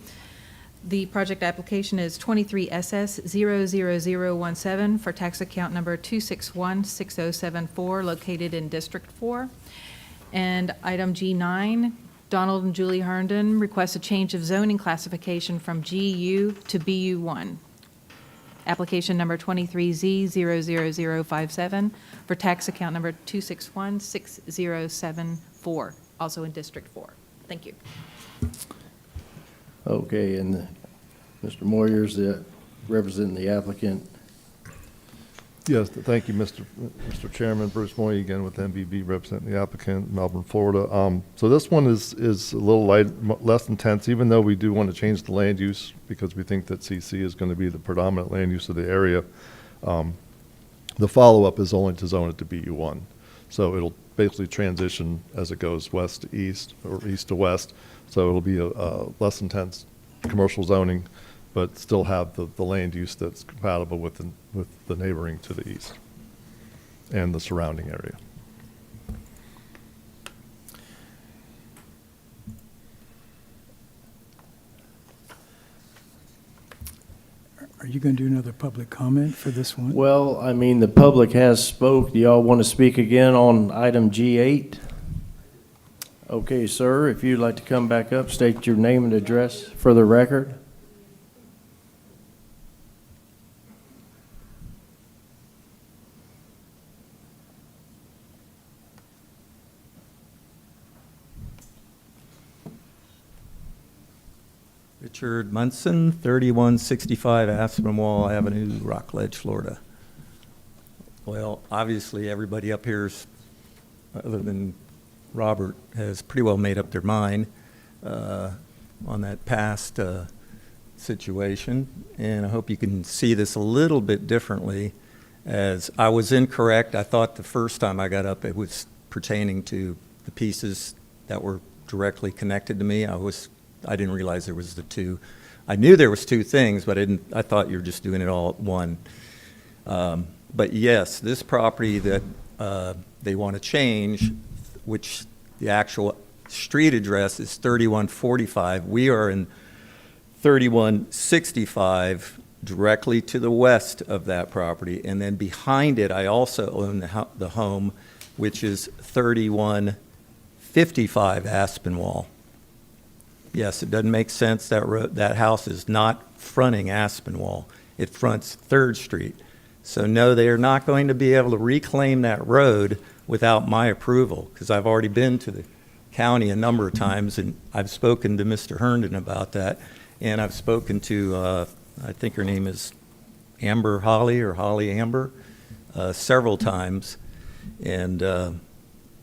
The project application is 23SS00017 for tax account number 2616074, located in District 4. And item G9, Donald and Julie Herndon request a change of zoning classification from GU to BU1. Application number 23Z00057 for tax account number 2616074, also in District 4. Thank you. Okay, and Mr. Moyers, representing the applicant. Yes, thank you, Mr. Chairman. Bruce Moy again with MBB, representing the applicant, Melbourne, Florida. So this one is a little less intense, even though we do want to change the land use because we think that CC is going to be the predominant land use of the area. The follow-up is only to zone it to BU1. So it'll basically transition as it goes west to east or east to west. So it'll be a less intense commercial zoning, but still have the land use that's compatible with the neighboring to the east and the surrounding area. Are you going to do another public comment for this one? Well, I mean, the public has spoke. Do y'all want to speak again on item G8? Okay, sir, if you'd like to come back up, state your name and address for the record. Richard Munson, 3165 Aspinwall Avenue, Rockledge, Florida. Well, obviously, everybody up here's, other than Robert, has pretty well made up their mind on that past situation, and I hope you can see this a little bit differently. As I was incorrect, I thought the first time I got up it was pertaining to the pieces that were directly connected to me. I didn't realize there was the two. I knew there was two things, but I thought you were just doing it all at one. But yes, this property that they want to change, which the actual street address is 3145. We are in 3165, directly to the west of that property. And then behind it, I also own the home, which is 3155 Aspinwall. Yes, it doesn't make sense. That house is not fronting Aspinwall. It fronts 3rd Street. So no, they are not going to be able to reclaim that road without my approval, because I've already been to the county a number of times, and I've spoken to Mr. Herndon about that, and I've spoken to, I think her name is Amber Holly or Holly Amber, several times. And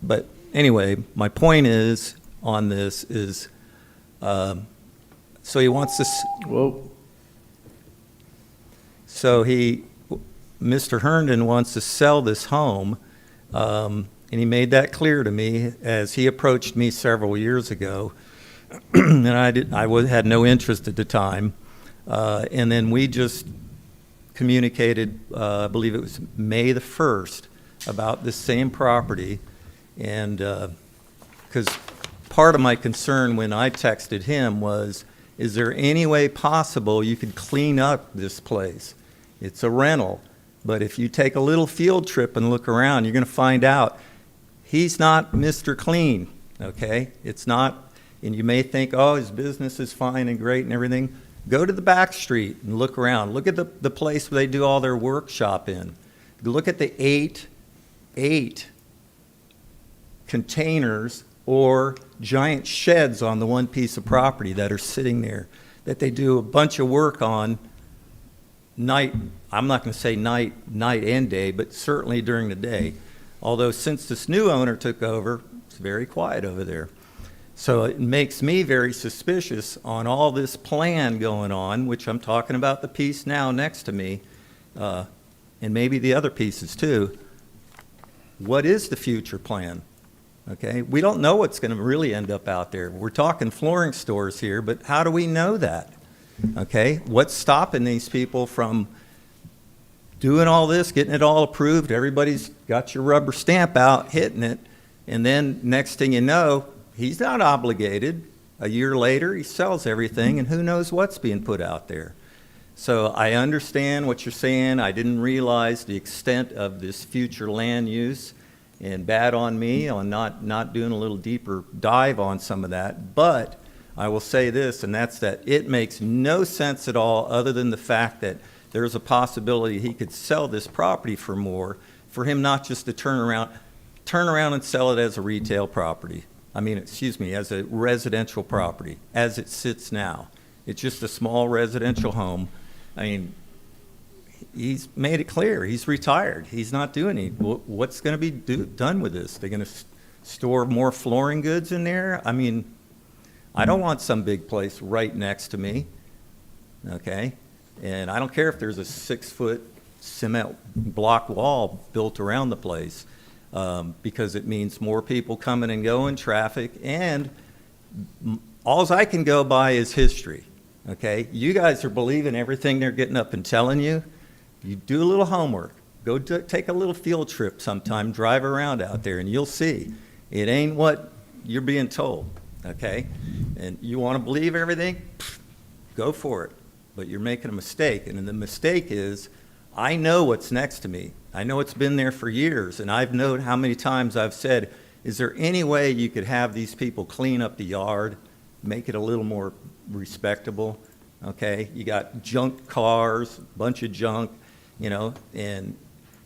but anyway, my point is on this is, so he wants to. Whoa. So Mr. Herndon wants to sell this home, and he made that clear to me as he approached me several years ago, and I had no interest at the time, and then we just communicated, I believe it was May the 1st, about this same property, and because part of my concern when I texted him was, is there any way possible you could clean up this place? It's a rental, but if you take a little field trip and look around, you're going to find out he's not Mr. Clean, okay? It's not, and you may think, oh, his business is fine and great and everything. Go to the back street and look around. Look at the place where they do all their workshop in. Look at the eight containers or giant sheds on the one piece of property that are sitting there that they do a bunch of work on night, I'm not going to say night and day, but certainly during the day. Although since this new owner took over, it's very quiet over there. So it makes me very suspicious on all this plan going on, which I'm talking about the piece now next to me, and maybe the other pieces too. What is the future plan? Okay, we don't know what's going to really end up out there. We're talking flooring stores here, but how do we know that? Okay, what's stopping these people from doing all this, getting it all approved? Everybody's got your rubber stamp out, hitting it, and then next thing you know, he's not obligated. A year later, he sells everything, and who knows what's being put out there. So I understand what you're saying. I didn't realize the extent of this future land use, and bad on me on not doing a little deeper dive on some of that. But I will say this, and that's that it makes no sense at all other than the fact that there's a possibility he could sell this property for more, for him not just to turn around and sell it as a retail property. I mean, excuse me, as a residential property, as it sits now. It's just a small residential home. I mean, he's made it clear. He's retired. He's not doing it. What's going to be done with this? They're going to store more flooring goods in there? I mean, I don't want some big place right next to me, okay? And I don't care if there's a 6-foot cement block wall built around the place, because it means more people coming and going, traffic, and all I can go by is history, okay? You guys are believing everything they're getting up and telling you. You do a little homework. Go take a little field trip sometime, drive around out there, and you'll see. It ain't what you're being told, okay? And you want to believe everything? Go for it. But you're making a mistake, and the mistake is I know what's next to me. I know it's been there for years, and I've known how many times I've said, is there any way you could have these people clean up the yard, make it a little more respectable, okay? You got junk cars, a bunch of junk, you know, and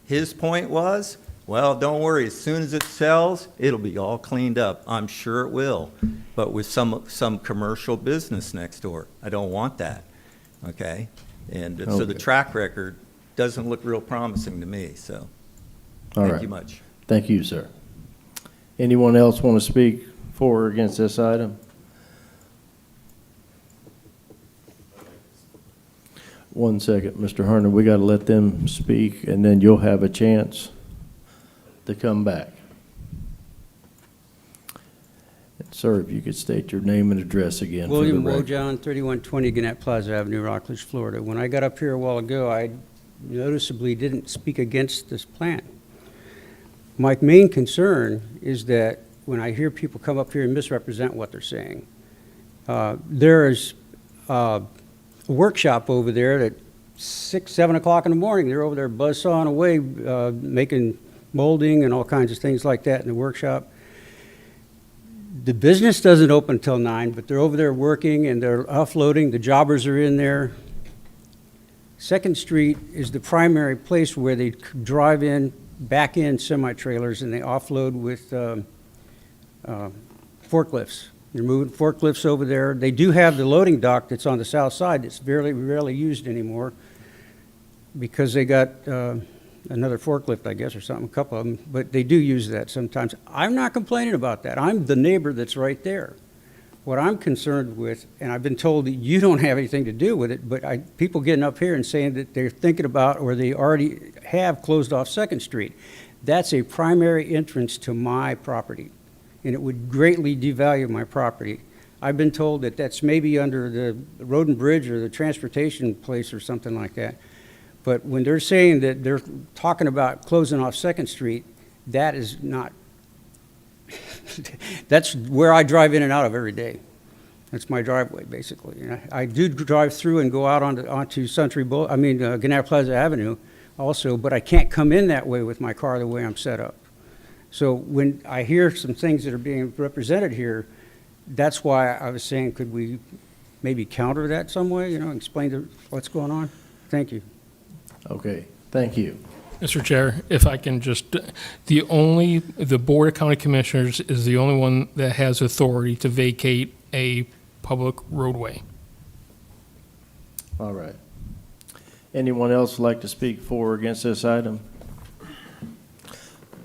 his point was, well, don't worry, as soon as it sells, it'll be all cleaned up. I'm sure it will, but with some commercial business next door. I don't want that, okay? And so the track record doesn't look real promising to me, so thank you much. Thank you, sir. Anyone else want to speak for or against this item? One second, Mr. Hernan, we got to let them speak, and then you'll have a chance to come back. Sir, if you could state your name and address again. William Wojohn, 3120 Gannett Plaza Avenue, Rockledge, Florida. When I got up here a while ago, I noticeably didn't speak against this plan. My main concern is that when I hear people come up here and misrepresent what they're saying, there is a workshop over there at 6, 7 o'clock in the morning. They're over there buzzsawing away, making molding and all kinds of things like that in the workshop. The business doesn't open until 9, but they're over there working and they're offloading. The jobbers are in there. 2nd Street is the primary place where they drive in, back in semi-trailers, and they offload with forklifts. They're moving forklifts over there. They do have the loading dock that's on the south side that's rarely used anymore because they got another forklift, I guess, or something, a couple of them, but they do use that sometimes. I'm not complaining about that. I'm the neighbor that's right there. What I'm concerned with, and I've been told that you don't have anything to do with it, but people getting up here and saying that they're thinking about or they already have closed off 2nd Street. That's a primary entrance to my property, and it would greatly devalue my property. I've been told that that's maybe under the road and bridge or the transportation place or something like that. But when they're saying that they're talking about closing off 2nd Street, that is not, that's where I drive in and out of every day. That's my driveway, basically. And I do drive through and go out onto Gannett Plaza Avenue also, but I can't come in that way with my car the way I'm set up. So when I hear some things that are being represented here, that's why I was saying, could we maybe counter that some way, explain what's going on? Thank you. Okay, thank you. Mr. Chair, if I can just, the Board of County Commissioners is the only one that has authority to vacate a public roadway. All right. Anyone else like to speak for or against this item?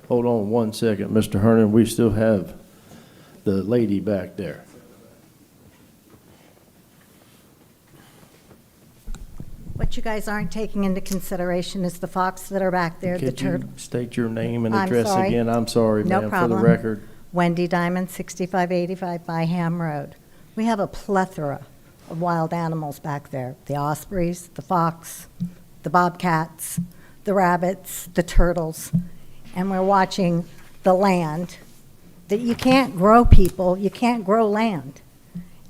Hold on one second, Mr. Hernan. We still have the lady back there. What you guys aren't taking into consideration is the fox that are back there, the Could you turtle. state your name and I'm address sorry. again? I'm sorry, No ma'am, for the problem. record. Wendy Diamond, 6585 Byham Road. We have a plethora of wild animals back there. The ospreys, the fox, the bobcats, the rabbits, the turtles. And we're watching the land that you can't grow, people. You can't grow land.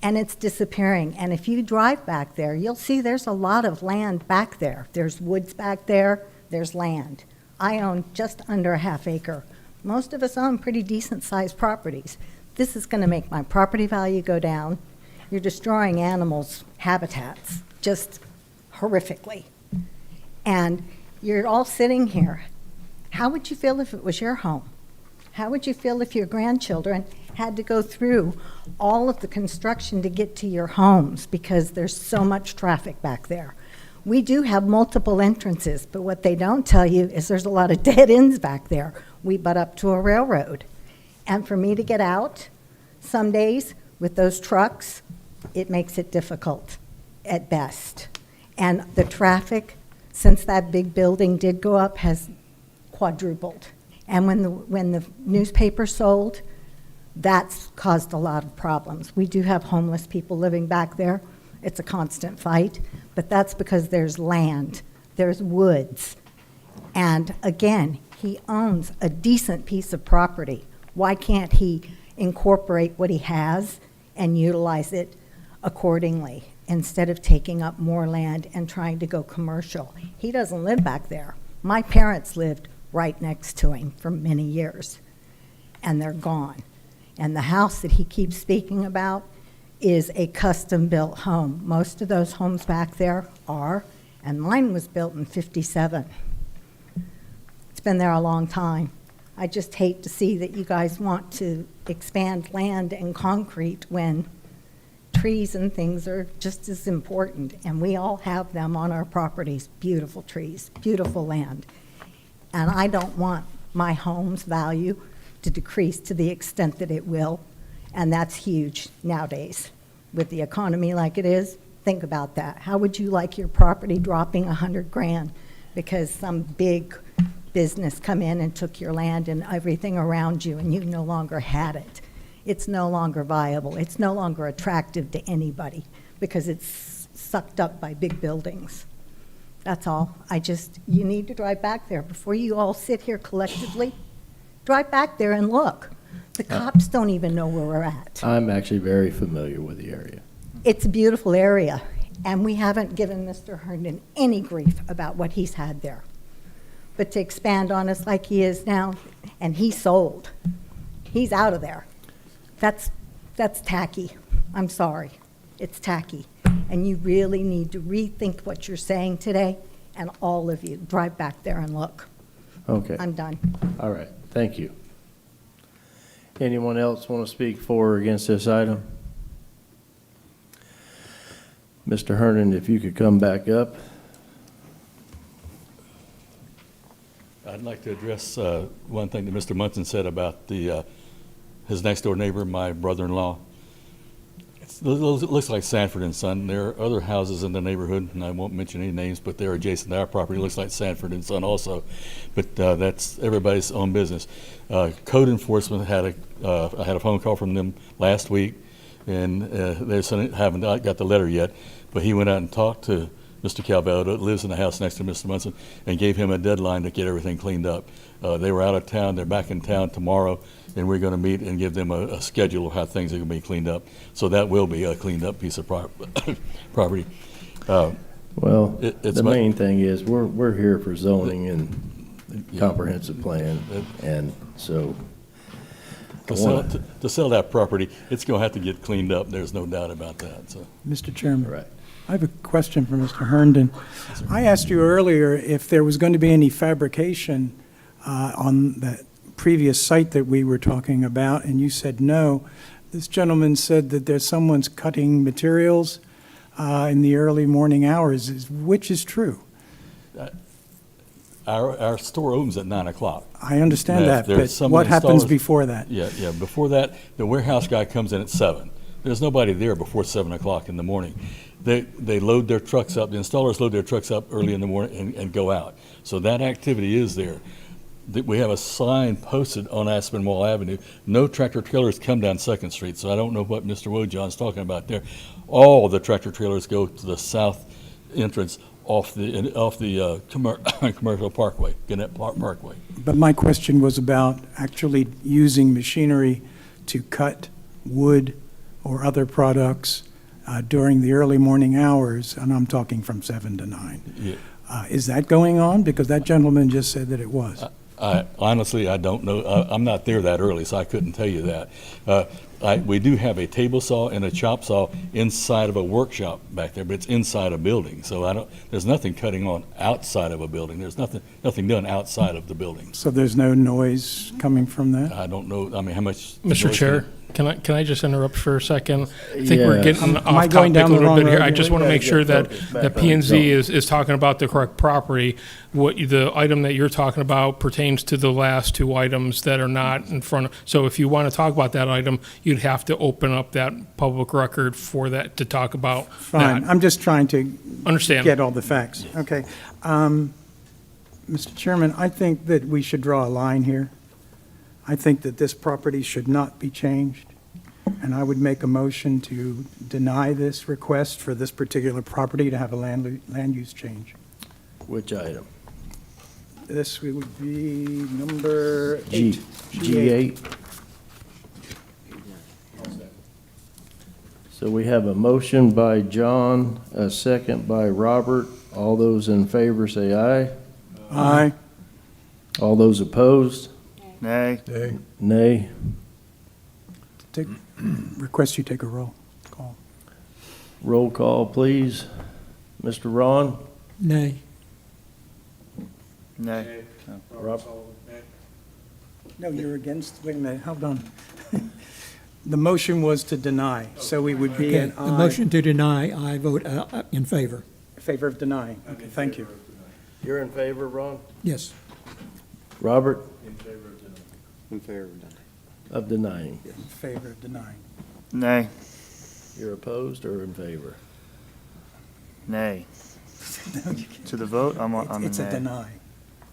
And it's disappearing. And if you drive back there, you'll see there's a lot of land back there. There's woods back there. There's land. I own just under a half acre. Most of us own pretty decent-sized properties. This is going to make my property value go down. You're destroying animals' habitats just horrifically. And you're all sitting here. How would you feel if it was your home? How would you feel if your grandchildren had to go through all of the construction to get to your homes because there's so much traffic back there? We do have multiple entrances, but what they don't tell you is there's a lot of dead ends back there. We butt up to a railroad. And for me to get out, some days with those trucks, it makes it difficult at best. And the traffic, since that big building did go up, has quadrupled. And when the newspaper sold, that's caused a lot of problems. We do have homeless people living back there. It's a constant fight, but that's because there's land, there's woods. And again, he owns a decent piece of property. Why can't he incorporate what he has and utilize it accordingly instead of taking up more land and trying to go commercial? He doesn't live back there. My parents lived right next to him for many years, and they're gone. And the house that he keeps speaking about is a custom-built home. Most of those homes back there are, and mine was built in '57. It's been there a long time. I just hate to see that you guys want to expand land and concrete when trees and things are just as important, and we all have them on our properties. Beautiful trees, beautiful land. And I don't want my home's value to decrease to the extent that it will, and that's huge nowadays. With the economy like it is, think about that. How would you like your property dropping $100,000 because some big business come in and took your land and everything around you and you no longer had it? It's no longer viable. It's no longer attractive to anybody because it's sucked up by big buildings. That's all. You need to drive back there. Before you all sit here collectively, drive back there and look. The cops don't even know where we're at. I'm actually very familiar with the area. It's a beautiful area, and we haven't given Mr. Herndon any grief about what he's had there. But to expand on us like he is now, and he sold, he's out of there. That's tacky. I'm sorry. It's tacky. And you really need to rethink what you're saying today, and all of you, drive back there and look. Okay. I'm done. All right, thank you. Anyone else want to speak for or against this item? Mr. Hernan, if you could come back up. I'd like to address one thing that Mr. Munson said about his next-door neighbor, my brother-in-law. It looks like Sanford and Son. There are other houses in the neighborhood, and I won't mention any names, but they're adjacent to our property. It looks like Sanford and Son also, but that's everybody's own business. Code enforcement I had a phone call from them last week, and they haven't got the letter yet, but he went out and talked to Mr. Calvello, that lives in the house next to Mr. Munson, and gave him a deadline to get everything cleaned up. They were out of town. They're back in town tomorrow, and we're going to meet and give them a schedule of how things are going to be cleaned up. So that will be a cleaned up piece of property. Well, the main thing is we're here for zoning and comprehensive plan, and so to sell that property, it's going to have to get cleaned up. There's no doubt about that. So, Mr. Chairman. Right. I have a question for Mr. Herndon. I asked you earlier if there was going to be any fabrication on the previous site that we were talking about, and you said no. This gentleman said that someone's cutting materials in the early morning hours. Which is true? Our store opens at 9 o'clock. I understand Now, that, if there's but some what happens installers- before that? Yeah, before that, the warehouse guy comes in at 7. There's nobody there before 7 o'clock in the morning. They load their trucks up, the installers load their trucks up early in the morning and go out. So that activity is there. We have a sign posted on Aspinwall Avenue, no tractor trailers come down Second Street, so I don't know what Mr. Wojohn's talking about there. All the tractor trailers go to the south entrance off the Commercial Parkway, Gannett Parkway. But my question was about actually using machinery to cut wood or other products during the early morning hours, and I'm talking from 7 to 9. Yeah. Is that going on? Because that gentleman just said that it was. Honestly, I don't know. I'm not there that early, so I couldn't tell you that. We do have a table saw and a chop saw inside of a workshop back there, but it's inside a building. So there's nothing cutting on outside of a building. There's nothing done outside of the building. So there's no noise coming from that? I don't know, I mean, how much. Mr. noise Chair, can I just interrupt for a second? I think we're Yes. getting Am I off going topic a down the little wrong bit here. road I here? just want to make sure that P and Z on is talking about the correct property. The item that you're talking about pertains to the last two items that are not in front of, so if you want to talk about that item, you'd have to open up that public record for that to talk about Fine, that. I'm just trying to Understand. get all the facts. Okay. Mr. Chairman, I think that we should draw a line here. I think that this property should not be changed, and I would make a motion to deny this request for this particular property to have a land use change. Which item? This would be number G, 8. G8. So we have a motion by John, a second by Robert. All those in favor say aye. Aye. All those opposed? Nay. Nay. Request you take a roll call. Roll call, please. Mr. Ron? Nay. Nay. Rob? No, you're against, wait a minute, hold on. The motion was to deny, so we would be Okay, an the aye. motion to deny, I vote in favor. In favor of denying. Okay, thank you. You're in favor, Ron? Yes. Robert? In favor of denying. Of denying. In favor of denying. Nay. You're opposed or in favor? Nay. No, you can't. To the vote, I'm a It's a nay. deny.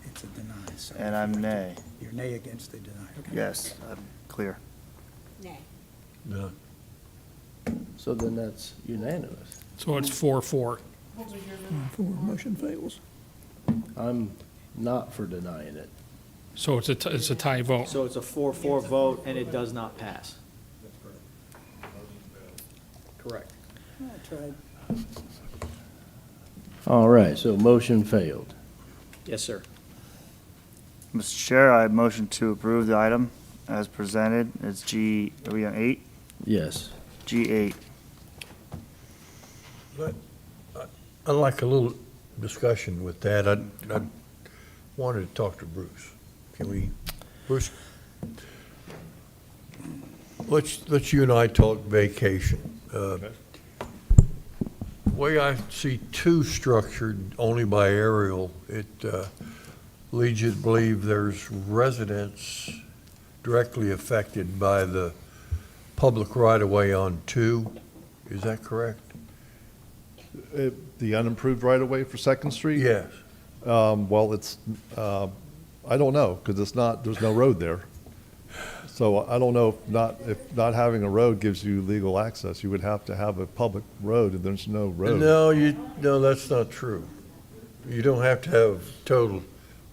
It's a deny. So And I'm nay. You're nay against the deny. Okay. Yes, I'm clear. Nay. No. So then that's unanimous. So it's 4-4. Motion fails. I'm not for denying it. So it's a tie vote. So it's a 4-4 vote, and it does not pass. Correct. I tried. All right, so motion failed. Yes, sir. Mr. Chair, I motion to approve the item as presented. It's G, are we on 8? Yes. G8. I'd like a little discussion with that. I wanted to talk to Bruce. Can we, Bruce? Let's you and I talk vacation. The way I see two structured only by aerial, it leads you to believe there's residents directly affected by the public right-of-way on 2. Is that correct? The unimproved right-of-way for Second Street? Yes. Well, it's, I don't know, because it's not, there's no road there. So I don't know if not having a road gives you legal access. You would have to have a public road, and there's no road. No, that's not true. You don't have to have total,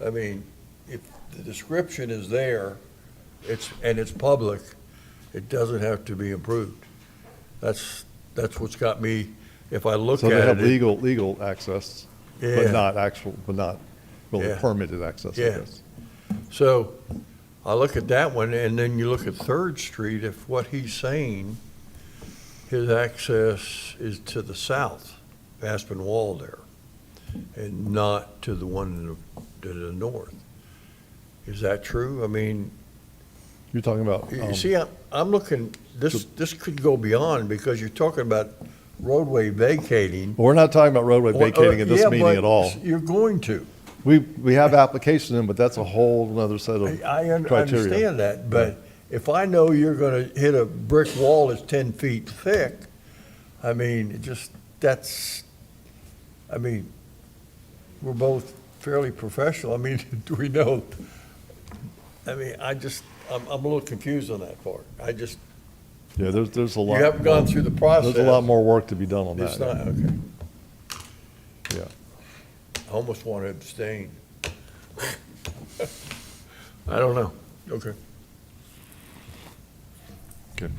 I mean, if the description is there, it's public, it doesn't have to be improved. That's what's got me, if I look at it. So they have legal access, Yeah. but not really Yeah. permitted access, I Yeah. guess. So I look at that one, and then you look at Third Street, if what he's saying, his access is to the south, Aspen Wall there, and not to the one to the north. Is that true? I mean, You're talking about. you see, I'm looking, this could go beyond, because you're talking about roadway vacating. We're not talking about roadway vacating at this Yeah, meeting but at all. You're going to. We have applications in, but that's a whole other set of I criteria. understand that, but if I know you're gonna hit a brick wall that's 10 feet thick, I mean, we're both fairly professional. I mean, do we know? I mean, I'm a little confused on that part. Yeah, there's a lot. You haven't gone through the process. There's a lot more work to be done on that. It's not, okay. Yeah. I almost want to abstain. I don't know. Okay. Okay.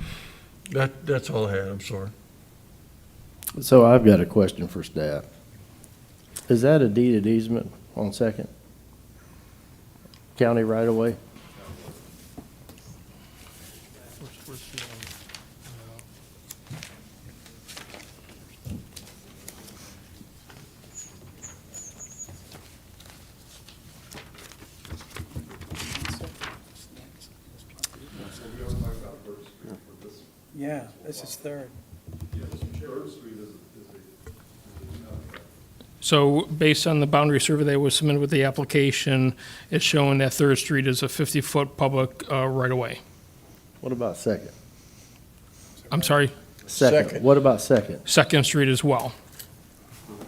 That's all I had, I'm sorry. So I've got a question for staff. Is that a deeded easement on Second? County right away? Yeah, this is third. So based on the boundary survey that was submitted with the application, it's showing that Third Street is a 50-foot public right-of-way. What about Second? I'm sorry? Second. What about Second? Second Street as well.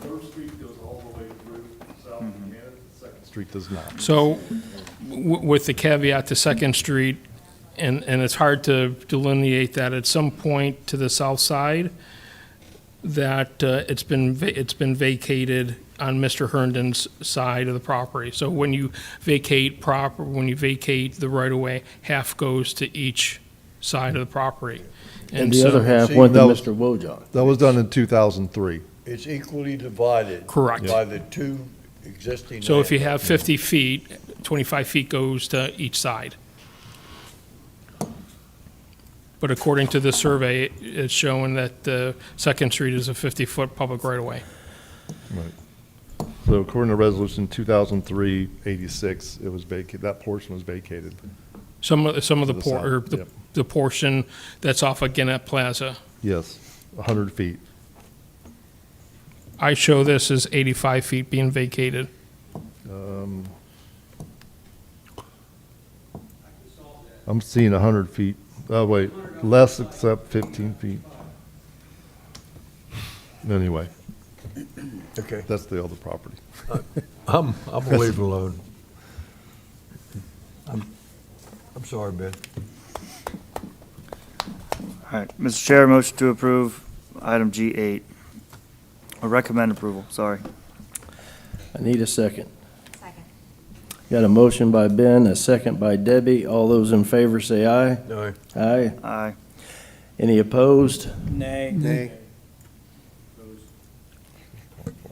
Third Street goes all the way through South Canada. Second Street does not. So with the caveat to Second Street, and it's hard to delineate that at some point to the south side, that it's been vacated on Mr. Herndon's side of the property. So when you vacate the right-of-way, half goes to each side of the property. And the so- other half See, went to that was- Mr. Wojak. That was done in 2003. It's equally divided. Correct. By the two existing. So if you landowners. have 50 feet, 25 feet goes to each side. But according to the survey, it's showing that the Second Street is a 50-foot public right-of-way. Right. So according to resolution 2003-86, it was vacated, that portion was vacated. Some of the To the south, yep. the portion that's off of Gannett Plaza. Yes, 100 feet. I show this as 85 feet being vacated. I'm seeing 100 feet. Oh, wait, less except 15 feet. Anyway, Okay, that's the other property. I'm gonna leave it alone. I'm sorry, Ben. All right, Mr. Chair, motion to approve item G8, or recommend approval, sorry. I need a second. Second. Got a motion by Ben, a second by Debbie. All those in favor say aye. No, Aye. Aye. Any opposed? Nay. Nay.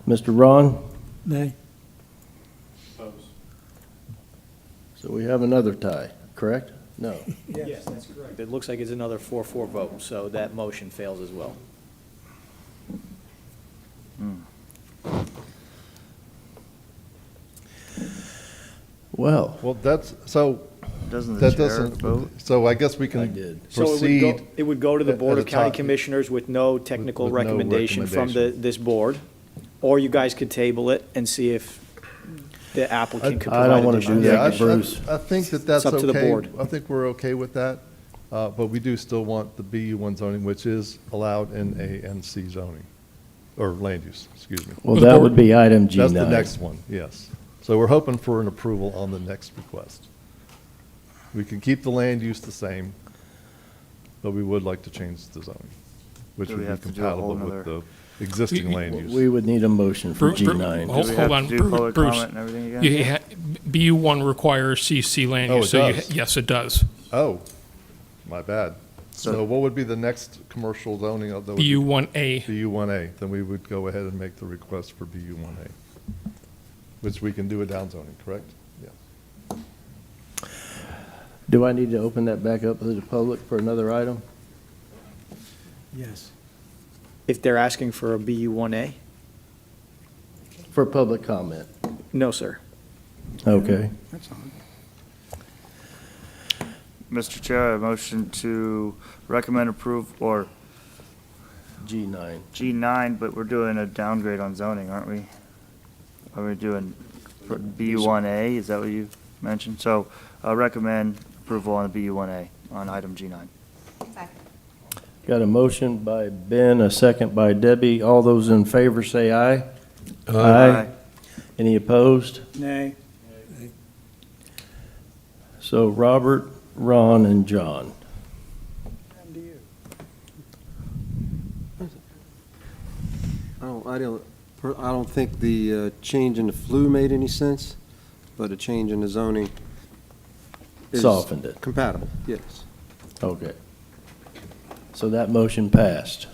Mr. Ron? Nay. So we have another tie, correct? No. Yes, that's correct. It looks like it's another 4-4 vote, so that motion fails as well. Well, Well, that's, so, Doesn't the that chair doesn't, vote? so I guess we I can did. So proceed. it would go to the at- Board at of a County time. Commissioners with no technical With no recommendation from recommendation. this board, or you guys could table it and see if the applicant could I provide don't wanna additional do that, Yeah, information. Bruce. I think that that's It's okay. up to the board. I think we're okay with that, but we do still want the BU1 zoning, which is allowed in A and C zoning, or land use, excuse me. Well, that would be item G9. That's the next one, yes. So we're hoping for an approval on the next request. We can keep the land use the same, but we would like to change the zoning, which Do we would be have to do a whole compatible with nother- the existing land use. We would need a motion for G9. Do we have Hold on, to do public Bruce. comment and everything again? BU1 requires CC land Oh, use. it So does? yes, it does. Oh, my bad. So- So what would be the next commercial zoning of the? BU1A. BU1A, then we would go ahead and make the request for BU1A, which we can do a downzoning, correct? Yeah. Do I need to open that back up to the public for another item? Yes. If they're asking for a BU1A? For public comment? No, sir. Okay. That's on. Mr. Chair, I motion to recommend approve, or G9. G9, but we're doing a downgrade on zoning, aren't we? Are we doing for BU1A? Is that what you mentioned? So I recommend approval on BU1A on item G9. Got a motion by Ben, a second by Debbie. All those in favor say aye. Aye. Any opposed? Nay. So Robert, Ron, and John. I don't think the change in the flu made any sense, but a change in the zoning is Softened it. compatible, yes. Okay. So that motion passed.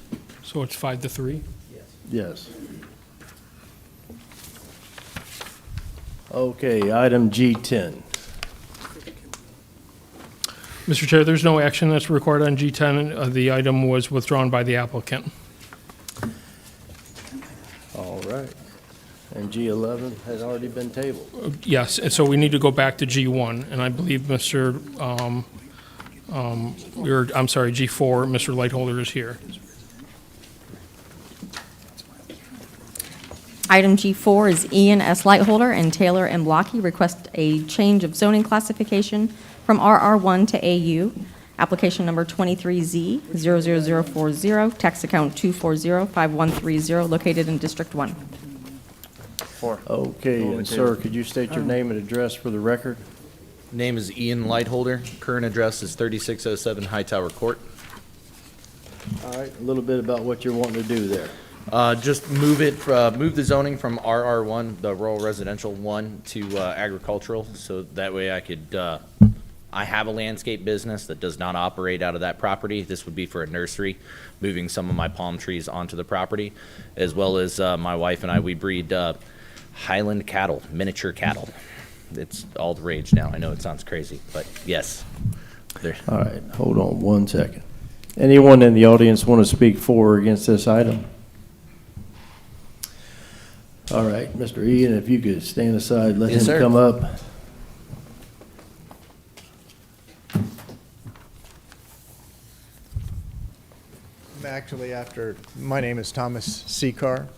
So it's 5-3? Yes. Okay, item G10. Mr. Chair, there's no action that's required on G10. The item was withdrawn by the applicant. All right. And G11 has already been tabled. Yes, and so we need to go back to G1, and I believe G4, Mr. Lightholder is here. Item G4 is Ian S. Lightholder and Teylor M. Lockey request a change of zoning classification from RR1 to AU. Application number 23Z00040, tax account 2405130, located in District 1. Okay, and sir, could you state your name and address for the record? Name is Ian Lightholder. Current address is 3607 Hightower Court. All right, a little bit about what you're wanting to do there. Just move the zoning from RR1, the rural residential 1, to agricultural, so that way I have a landscape business that does not operate out of that property. This would be for a nursery, moving some of my palm trees onto the property, as well as my wife and I, we breed Highland cattle, miniature cattle. It's all the rage now. I know it sounds crazy, but yes. All right, hold on one second. Anyone in the audience want to speak for or against this item? All right, Mr. Ian, if you could stand aside, let Yes, him sir. come up. Actually, my name is Thomas Secar.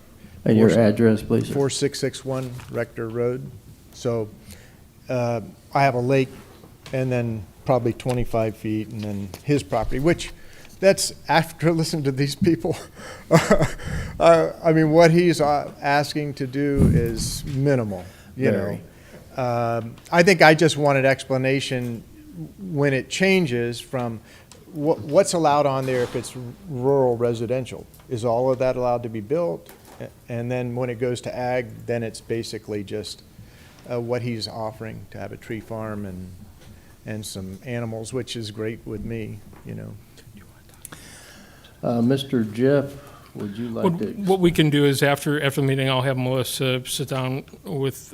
And your address, please, sir. 4661 Rector Road. So I have a lake and then probably 25 feet and then his property, which that's after listening to these people. I mean, what he's asking to do is minimal, you know. I think I just wanted explanation when it changes from what's allowed on there if it's rural residential. Is all of that allowed to be built? And then when it goes to ag, then it's basically just what he's offering, to have a tree farm and some animals, which is great with me, you know. Mr. Jeff, would you like to? What we can do is after the meeting, I'll have Melissa sit down with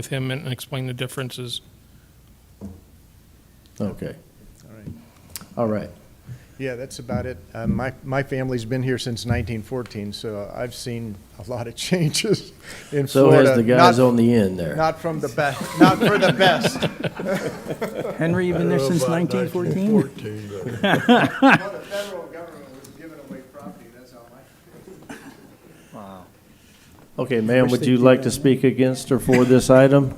him and explain the differences. Okay. All right. All right. Yeah, that's about it. My family's been here since 1914, so I've seen a lot of changes in So Florida. has the guys on the end there. Not from the best. Not for the best. Henry, you've been there since 1914? Well, the federal government was giving away property, that's how Wow. Okay, ma'am, would you like to speak against or for this item?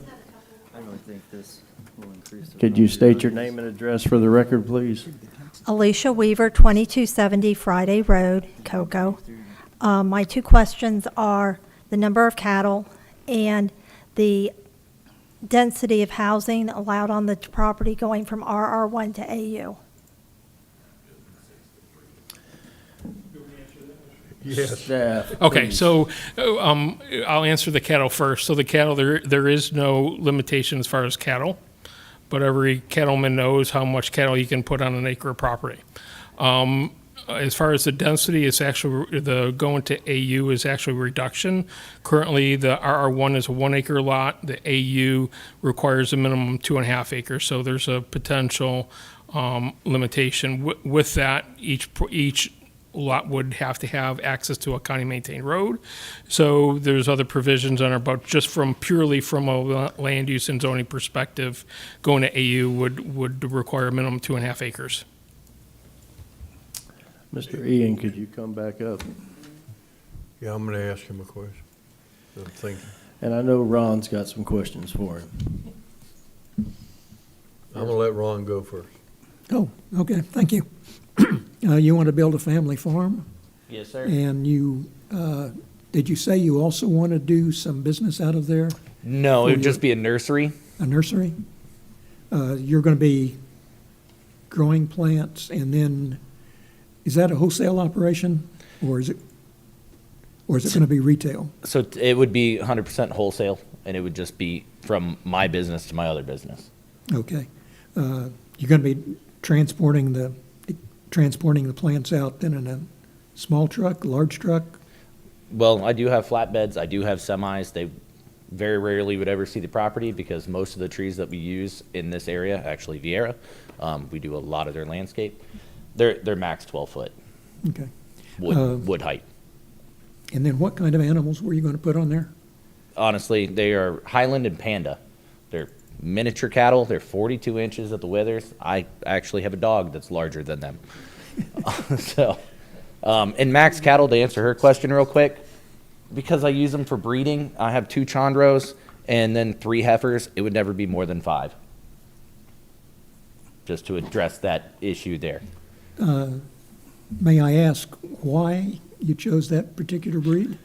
I really think this will increase. Could you state your name and address for the record, please? Alicia Weaver, 2270 Friday Road, Cocoa. My two questions are the number of cattle and the density of housing allowed on the property going from RR1 to AU. Yes. Staff, Okay, please. so I'll answer the cattle first. So the cattle, there is no limitation as far as cattle, but every cattleman knows how much cattle you can put on an acre of property. As far as the density, it's actually, the going to AU is actually reduction. Currently, the RR1 is a 1 acre lot. The AU requires a minimum 2.5 acres, so there's a potential limitation. With that, each lot would have to have access to a county maintained road. So there's other provisions on our, but just purely from a land use and zoning perspective, going to AU would require a minimum 2.5 acres. Mr. Ian, could you come back up? Yeah, I'm gonna ask him a question. I'm thinking. And I know Ron's got some questions for him. I'm gonna let Ron go first. Oh, okay, thank you. You want to build a family farm? Yes, sir. And you, did you say you also want to do some business out of there? No, For it would your- just be a nursery. A nursery? You're going to be growing plants, and then, is that a wholesale operation, or is it going to be retail? So it would be 100% wholesale, and it would just be from my business to my other business. Okay. You're going to be transporting the plants out then in a small truck, large truck? Well, I do have flatbeds. I do have semis. They very rarely would ever see the property because most of the trees that we use in this area, actually Vieira, we do a lot of their landscape. They're max 12 foot Okay. wood height. And then what kind of animals were you going to put on there? Honestly, they are Highland and Panda. They're miniature cattle. They're 42 inches at the withers. I actually have a dog that's larger than them. And max cattle, to answer her question real quick, because I use them for breeding, I have 2 chondros and then 3 heifers. It would never be more than 5. Just to address that issue there. May I ask why you chose that particular breed?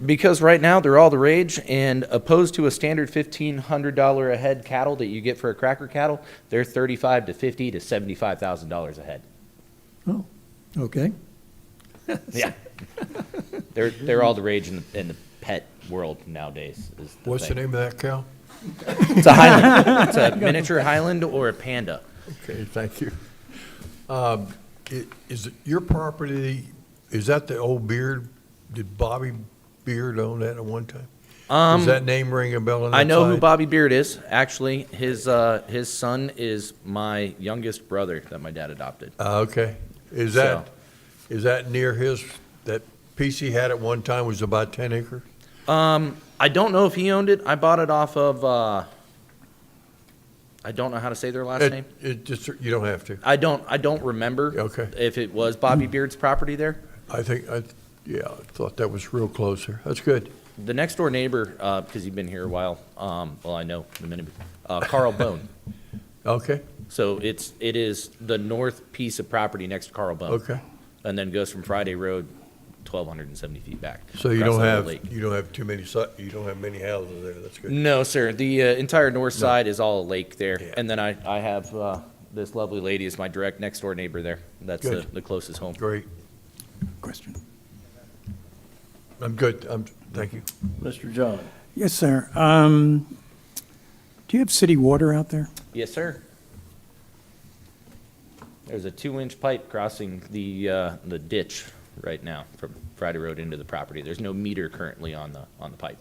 Because right now they're all the rage, and opposed to a standard $1,500 a head cattle that you get for a cracker cattle, they're $35,000 to $50,000 to $75,000 a head. Oh, okay. Yeah, they're all the rage in the pet world nowadays. What's the name of that cow? It's a Highland. It's a miniature Highland or a Panda. Okay, thank you. Is it your property, is that the old Beard? Did Bobby Beard own that at one time? Does that name ring a bell on that I know who side? Bobby Beard is. Actually, his son is my youngest brother that my dad adopted. Okay. Is that near his, that piece he had at one time was about 10 acres? I don't know if he owned it. I bought it off of, I don't know how to say their last name. It just, you don't have to. I don't remember. Okay. If it was Bobby Beard's property there. I thought that was real close there. That's good. The next door neighbor, because you've been here a while, well, I know the minute, Carl Bone. Okay. So it is the north piece of property next to Carl Bone. Okay. And then goes from Friday Road 1,270 feet back. So you across don't the have, lake. you don't have too many, you don't have many houses there. That's good. No, sir. The entire north side is all a lake there. Yeah. And then I have this lovely lady as my direct next door neighbor there. That's the closest home. Great. Question. I'm good. Thank you. Mr. John? Yes, sir. Do you have city water out there? Yes, sir. There's a 2-inch pipe crossing the ditch right now from Friday Road into the property. There's no meter currently on the pipe.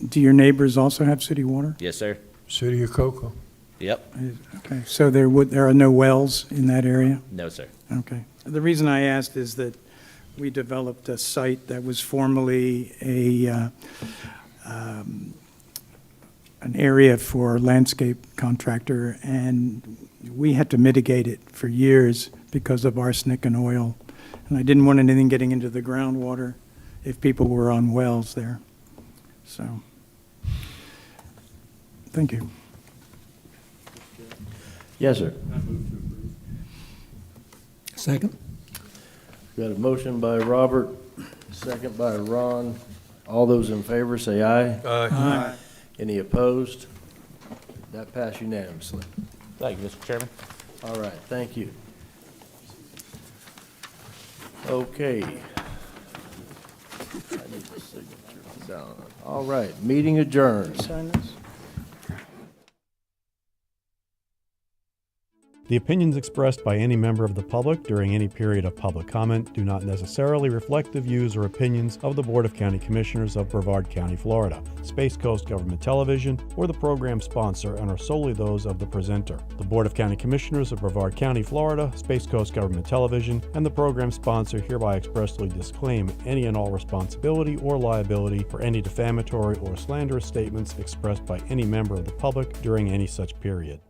Do your neighbors also have city water? Yes, sir. City of Cocoa. Yep. Okay, so there are no wells in that area? No, sir. Okay. The reason I asked is that we developed a site that was formerly an area for a landscape contractor, and we had to mitigate it for years because of arsenic and oil. And I didn't want anything getting into the groundwater if people were on wells there. So, thank you. Yes, sir. Second? Got a motion by Robert, second by Ron. All those in favor say aye. Aye. Any opposed? That passed unanimously. Thank you, Mr. Chairman. All right, thank you. Okay. I need the signature down. All right, meeting adjourned. Sign this? The opinions expressed by any member of the public during any period of public comment do not necessarily reflect the views or opinions of the Board of County Commissioners of Brevard County, Florida, Space Coast Government Television, or the program sponsor, and are solely those of the presenter. The Board of County Commissioners of Brevard County, Florida, Space Coast Government Television, and the program sponsor hereby expressly disclaim any and all responsibility or liability for any defamatory or slanderous statements expressed by any member of the public during any such period.